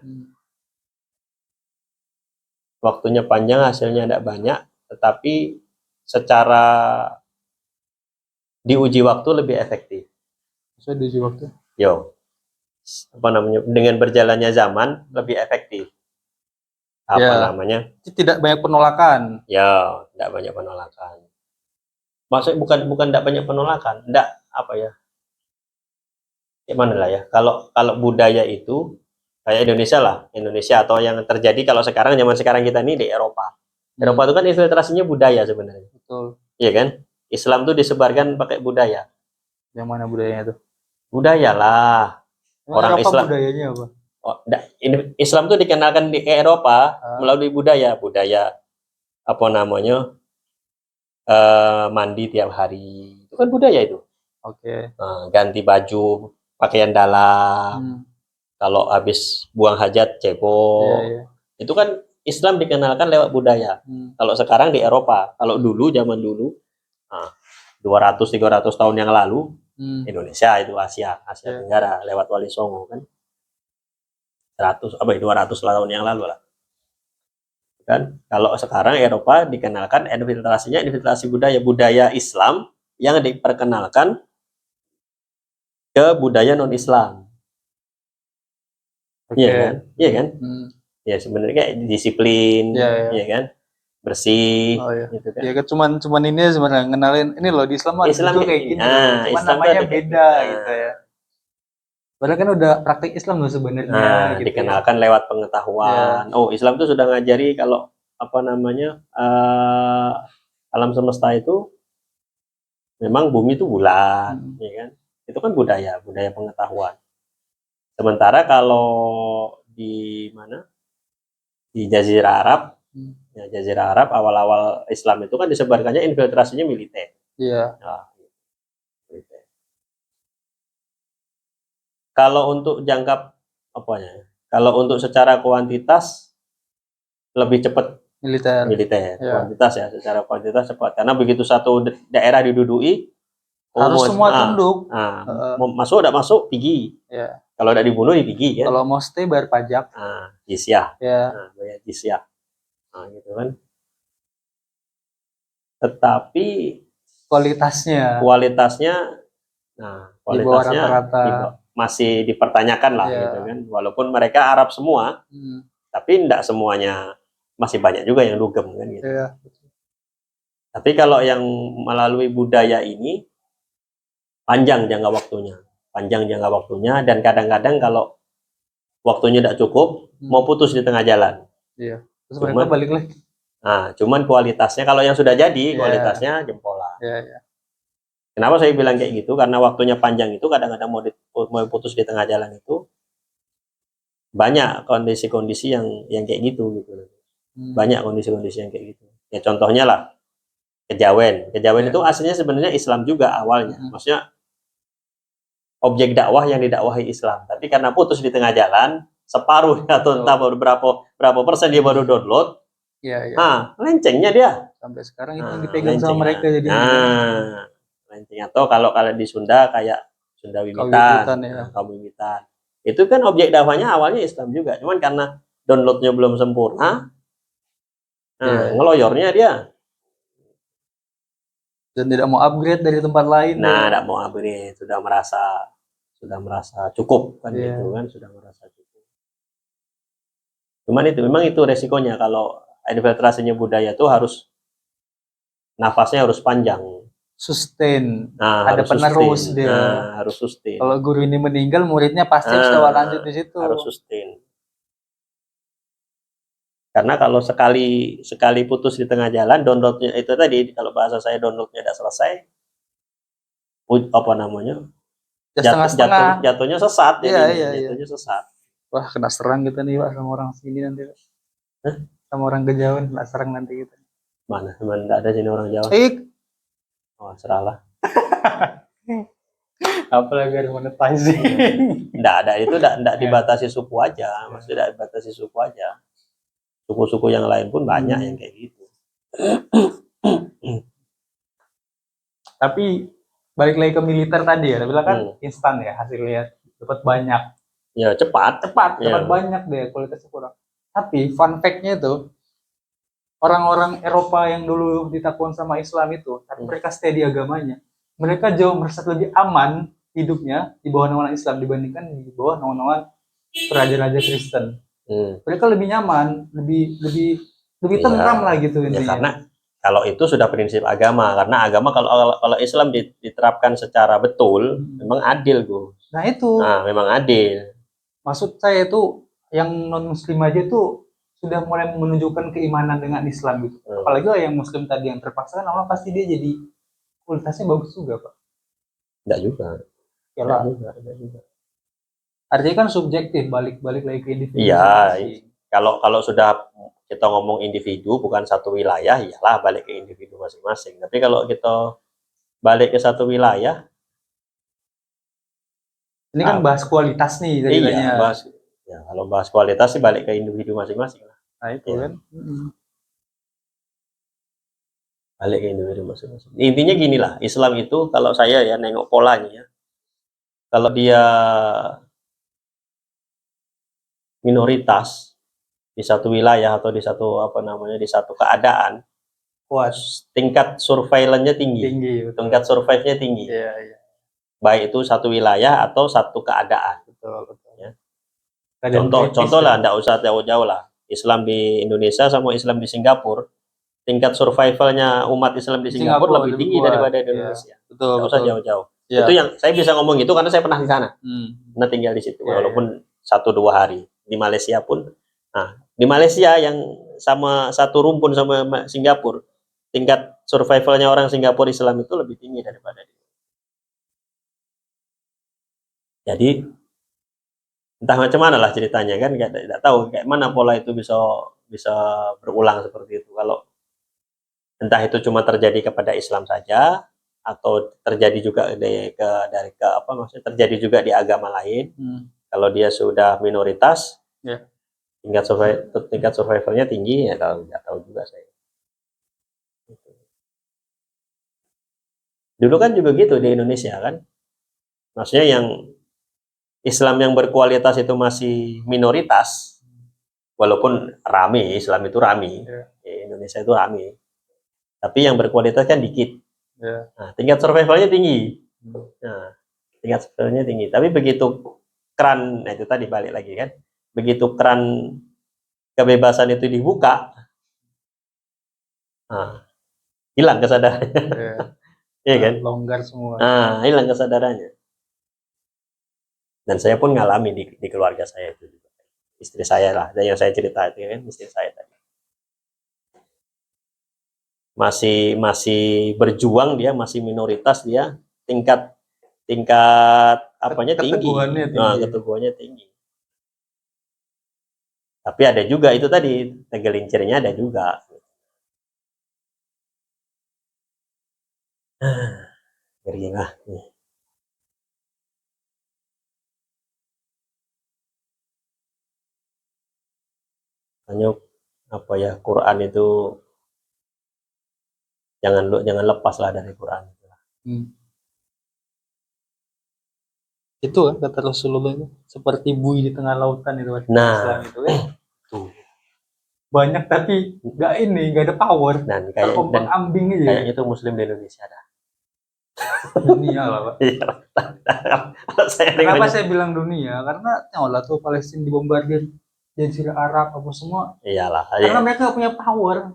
Speaker 1: Waktunya panjang, hasilnya tidak banyak. Tetapi secara diuji waktu lebih efektif.
Speaker 2: Saya diuji waktu.
Speaker 1: Yo, apa namanya? Dengan berjalannya zaman lebih efektif. Apa namanya?
Speaker 2: Tidak banyak penolakan.
Speaker 1: Ya, tidak banyak penolakan. Maksudnya bukan tidak banyak penolakan, tidak apa ya? Gimana lah ya? Kalau budaya itu kayak Indonesia lah, Indonesia atau yang terjadi kalau sekarang zaman sekarang kita ini di Eropa. Eropa itu kan infiltrasinya budaya sebenarnya. Betul. Iya kan? Islam tuh disebarkan pakai budaya.
Speaker 2: Yang mana budayanya itu?
Speaker 1: Budaya lah. Orang
Speaker 2: Eropa
Speaker 1: Islam.
Speaker 2: Budayanya apa?
Speaker 1: Islam tuh dikenalkan di Eropa melalui budaya apa namanya? Mandi tiap hari. Itu kan budaya itu. Oke. Ganti baju, pakaian dalam. Kalau habis buang hajat cebok. Itu kan Islam dikenalkan lewat budaya. Kalau sekarang di Eropa, kalau dulu zaman dulu 200-300 tahun yang lalu Indonesia itu Asia Tenggara lewat Wali Songo kan. 200 tahun yang lalu lah. Kan kalau sekarang Eropa dikenalkan infiltrasi budaya Islam yang diperkenalkan ke budaya non Islam. Iya kan? Iya kan? Ya sebenarnya kayak disiplin, iya kan? Bersih, gitu kan.
Speaker 2: Ya kan cuman ini sebenarnya ngenalin ini loh di Islam itu kayak gini. Cuman
Speaker 1: Islam
Speaker 2: namanya beda gitu ya. Padahal kan udah praktik Islam loh sebenarnya.
Speaker 1: Gitu dikenalkan lewat pengetahuan. Oh, Islam itu sudah ngajari kalau apa namanya alam semesta itu memang bumi itu bulat, ya kan? Itu kan budaya pengetahuan. Sementara kalau di mana? Di Jazirah Arab, ya Jazirah Arab awal-awal Islam itu kan disebarkannya infiltrasinya militer. Iya. Nah, militer. Kalau untuk jangka apa ya? Kalau untuk secara kuantitas lebih cepat militer. Kuantitas ya, secara kuantitas cepat. Karena begitu satu daerah diduduki
Speaker 2: harus semua tunduk.
Speaker 1: Masuk tidak masuk pergi. Ya. Kalau tidak dibunuh pergi ya.
Speaker 2: Kalau mau stay bayar pajak.
Speaker 1: Jizyah. Ya. Bayar jizyah. Gitu kan. Tetapi kualitasnya di bawah rata-rata masih dipertanyakan lah gitu kan. Walaupun mereka Arab semua, tapi tidak semuanya, masih banyak juga yang dugem kan gitu. Tapi kalau yang melalui budaya ini panjang jangka waktunya dan kadang-kadang kalau waktunya tidak cukup mau putus di tengah jalan. Iya. Terus mereka balik lagi. Cuman kualitasnya kalau yang sudah jadi kualitasnya jempolan. Kenapa saya bilang kayak gitu? Karena waktunya panjang itu kadang-kadang mau putus di tengah jalan itu banyak kondisi-kondisi yang kayak gitu. Banyak kondisi-kondisi yang kayak gitu. Ya contohnya lah kejawen itu aslinya sebenarnya Islam juga awalnya. Maksudnya objek dakwah yang didakwahi Islam, tapi karena putus di tengah jalan separuh atau entah berapa persen dia baru download, lencengnya dia
Speaker 2: sampai sekarang itu yang dipegang sama mereka jadi
Speaker 1: lenceng. Atau kalau di Sunda kayak Sunda Wiwitan, kaum Wiwitan itu kan objek dakwahnya awalnya Islam juga, cuman karena downloadnya belum sempurna, ngeloyornya dia
Speaker 2: dan tidak mau upgrade dari tempat lain.
Speaker 1: Tidak mau upgrade, sudah merasa cukup kan gitu kan, sudah merasa cukup. Cuman memang itu resikonya kalau infiltrasinya budaya itu nafasnya harus panjang.
Speaker 2: sustain,
Speaker 1: Nah,
Speaker 2: ada
Speaker 1: harus
Speaker 2: penerus
Speaker 1: sustain.
Speaker 2: dia.
Speaker 1: Nah, harus sustain.
Speaker 2: Kalau guru ini meninggal, muridnya pasti harus lanjut di situ.
Speaker 1: Harus sustain. Karena kalau sekali putus di tengah jalan, downloadnya itu tadi, kalau bahasa saya downloadnya tidak selesai, apa namanya? Jatuhnya sesat, jatuhnya sesat.
Speaker 2: Wah, kena serang kita nih Pak sama orang sini nanti. Sama orang kejauhan kena serang nanti kita.
Speaker 1: Mana? Memang tidak ada sini orang Jawa. Oh, seralah.
Speaker 2: Apalagi harus monetizing.
Speaker 1: Tidak ada, itu tidak dibatasi suku aja, maksudnya tidak dibatasi suku aja. Suku-suku yang lain pun banyak yang kayak gitu.
Speaker 2: Tapi balik lagi ke militer tadi ya, bilang kan instan ya hasilnya, dapat banyak.
Speaker 1: Ya cepat
Speaker 2: dapat banyak deh, kualitasnya kurang. Tapi fun fact-nya itu, orang-orang Eropa yang dulu ditakuan sama Islam itu, tapi mereka stay di agamanya, mereka jauh merasa lebih aman hidupnya di bawah naungan Islam dibandingkan di bawah naungan raja-raja Kristen. Mereka lebih nyaman, lebih tentram lah gitu intinya.
Speaker 1: Ya, karena kalau itu sudah prinsip agama, karena agama kalau Islam diterapkan secara betul, memang adil, Gus.
Speaker 2: Nah itu.
Speaker 1: Nah, memang adil.
Speaker 2: Maksud saya itu yang non Muslim aja tuh sudah mulai menunjukkan keimanan dengan Islam gitu. Apalagi lah yang Muslim tadi yang terpaksa kan Allah pasti dia jadi kualitasnya bagus juga, Pak.
Speaker 1: Enggak juga.
Speaker 2: Enggak juga. Artinya kan subjektif, balik lagi ke individu.
Speaker 1: Iya, kalau sudah kita ngomong individu bukan satu wilayah, iyalah balik ke individu masing-masing. Tapi kalau kita balik ke satu wilayah,
Speaker 2: ini kan bahas kualitas nih
Speaker 1: ceritanya. Iya, kalau bahas kualitas sih balik ke individu masing-masing lah.
Speaker 2: Nah itu kan.
Speaker 1: Balik ke individu masing-masing. Intinya gini lah, Islam itu kalau saya ya nengok polanya ya, kalau dia minoritas di satu wilayah atau di satu di satu keadaan, tingkat surveillance-nya tinggi, tingkat survive-nya tinggi.
Speaker 2: Iya.
Speaker 1: Baik itu satu wilayah atau satu keadaan.
Speaker 2: Betul.
Speaker 1: Ya. Contoh lah, tidak usah jauh-jauh lah. Islam di Indonesia sama Islam di Singapura, tingkat survivalnya umat Islam di Singapura lebih tinggi daripada di Indonesia. Tidak usah jauh-jauh. Itu yang saya bisa ngomong itu karena saya pernah di sana, pernah tinggal di situ, walaupun 1-2 hari. Di Malaysia pun, di Malaysia yang sama satu rumpun sama Singapura, tingkat survivalnya orang Singapura Islam itu lebih tinggi daripada di. Jadi entah macam mana lah ceritanya kan, tidak tahu kayak mana pola itu bisa berulang seperti itu. Kalau entah itu cuma terjadi kepada Islam saja atau terjadi juga terjadi juga di agama lain. Kalau dia sudah minoritas, tingkat survivalnya tinggi, ya nggak tahu juga saya. Dulu kan juga gitu di Indonesia kan, maksudnya yang Islam yang berkualitas itu masih minoritas, walaupun rame, Islam itu rame, Indonesia itu rame, tapi yang berkualitas kan dikit. Nah, tingkat survivalnya tinggi. Tingkat survivalnya tinggi. Tapi begitu keran, itu tadi balik lagi kan, begitu keran kebebasan itu dibuka, hilang kesadarannya. Iya kan?
Speaker 2: Longgar semua.
Speaker 1: Hilang kesadarannya. Dan saya pun ngalami di keluarga saya itu juga. Istri saya lah, dan yang saya cerita itu kan istri saya tadi. Masih berjuang dia, masih minoritas dia, tingkat apanya tinggi. Keteguhannya tinggi. Tapi ada juga itu tadi, tegelincirnya ada juga. Ngeri lah. Hanya Quran itu jangan lepas lah dari Quran.
Speaker 2: Itu kan kata Rasulullah itu seperti buih di tengah lautan itu.
Speaker 1: Nah,
Speaker 2: itu kan. Banyak tapi nggak ada power.
Speaker 1: Dan kayak
Speaker 2: ambing aja.
Speaker 1: Kayaknya itu Muslim di Indonesia dah.
Speaker 2: Dunia lah, Pak. Kenapa saya bilang dunia? Karena Allah tuh Palestina dibombardir, Jazirah Arab apa semua.
Speaker 1: Iyalah.
Speaker 2: Karena mereka punya power.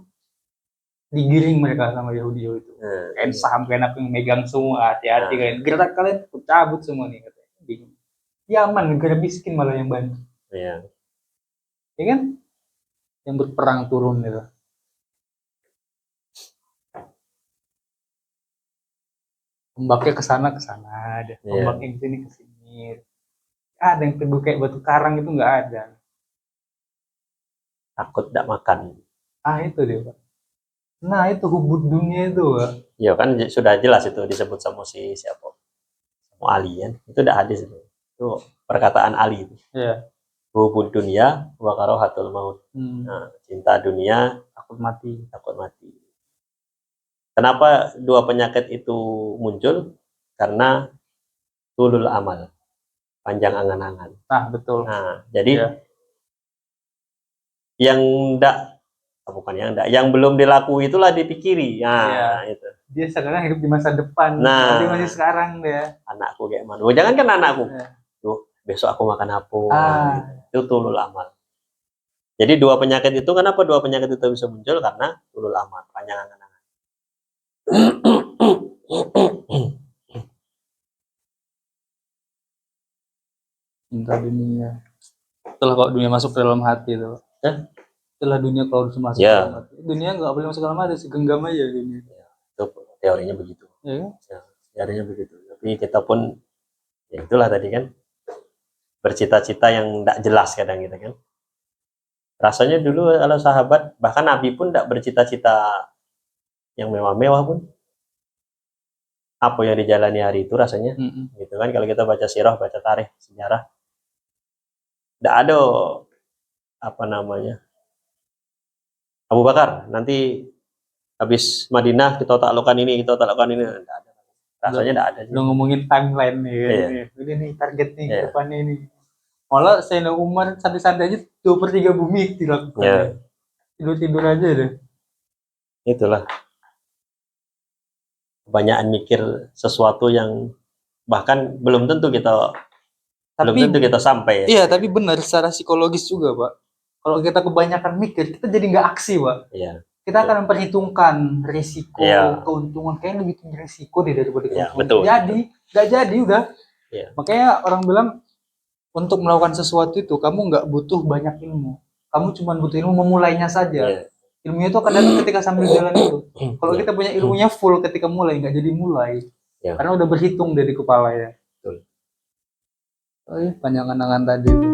Speaker 2: digiring mereka sama Yahudi itu. Kayak saham kalian aku yang megang semua, hati-hati kalian. Gerak kalian aku cabut semua nih katanya. Bingung. Yaman, negara miskin malah yang bantu.
Speaker 1: Iya.
Speaker 2: Ya kan? Yang berperang turun itu. Ombaknya ke sana ada. Ombaknya ke sini. Ada yang teguh kayak batu karang itu nggak ada.
Speaker 1: Takut tidak makan.
Speaker 2: Itu dia, Pak. Nah, itu hubud dunia itu, Pak.
Speaker 1: Ya kan sudah jelas itu disebut sama si siapa? Sama Ali kan. Itu udah hadis itu. Itu perkataan Ali itu.
Speaker 2: Iya.
Speaker 1: Hubud dunia wa karahatul maut. Nah, cinta dunia,
Speaker 2: takut mati.
Speaker 1: Kenapa dua penyakit itu muncul? Karena tulul amal, panjang angan-angan.
Speaker 2: Nah, betul.
Speaker 1: Nah, jadi yang yang belum dilakukan itulah dipikiri. Nah, itu.
Speaker 2: Dia sekarang hidup di masa depan. Nah, dia masih sekarang dia.
Speaker 1: Anakku kayak mana? Jangan kan anakku. Tuh, besok aku makan apa? Itu tulul amal. Jadi dua penyakit itu, kenapa dua penyakit itu bisa muncul? Karena tulul amal, panjang angan-angan.
Speaker 2: Cinta dunia. Setelah kalau dunia masuk ke dalam hati itu. Setelah dunia kalau masuk ke dalam hati. Dunia nggak boleh masuk ke dalam hati, segenggam aja dunia.
Speaker 1: Itu teorinya begitu.
Speaker 2: Ya,
Speaker 1: teorinya begitu. Tapi kita pun, ya itulah tadi kan, bercita-cita yang tidak jelas kadang gitu kan. Rasanya dulu kalau sahabat, bahkan Nabi pun tidak bercita-cita yang mewah-mewah pun. Apa yang dijalani hari itu rasanya, gitu kan. Kalau kita baca sirah, baca tarikh, sejarah, tidak ada apa namanya, Abu Bakar nanti habis Madinah kita taklukkan ini, tidak ada. Rasanya tidak ada.
Speaker 2: Udah ngomongin timeline nih, ini nih target nih ke depannya ini. Malah Sayyidina Umar santai-santai aja 2/3 bumi dilakukan. Tidur aja deh.
Speaker 1: Itulah. Kebanyakan mikir sesuatu yang bahkan belum tentu kita sampai.
Speaker 2: Iya, tapi benar secara psikologis juga, Pak. Kalau kita kebanyakan mikir, kita jadi nggak aksi, Pak.
Speaker 1: Iya.
Speaker 2: Kita akan memperhitungkan risiko, keuntungan. Kayaknya lebih tinggi risiko daripada keuntungan.
Speaker 1: Betul.
Speaker 2: Nggak jadi udah.
Speaker 1: Iya.
Speaker 2: Makanya orang bilang untuk melakukan sesuatu itu kamu nggak butuh banyak ilmu. Kamu cuma butuh ilmu memulainya saja. Ilmunya itu akan datang ketika sambil jalan itu. Kalau kita punya ilmunya full ketika mulai, nggak jadi mulai. Karena udah berhitung dari kepala ya.
Speaker 1: Betul.
Speaker 2: Panjang angan tadi itu.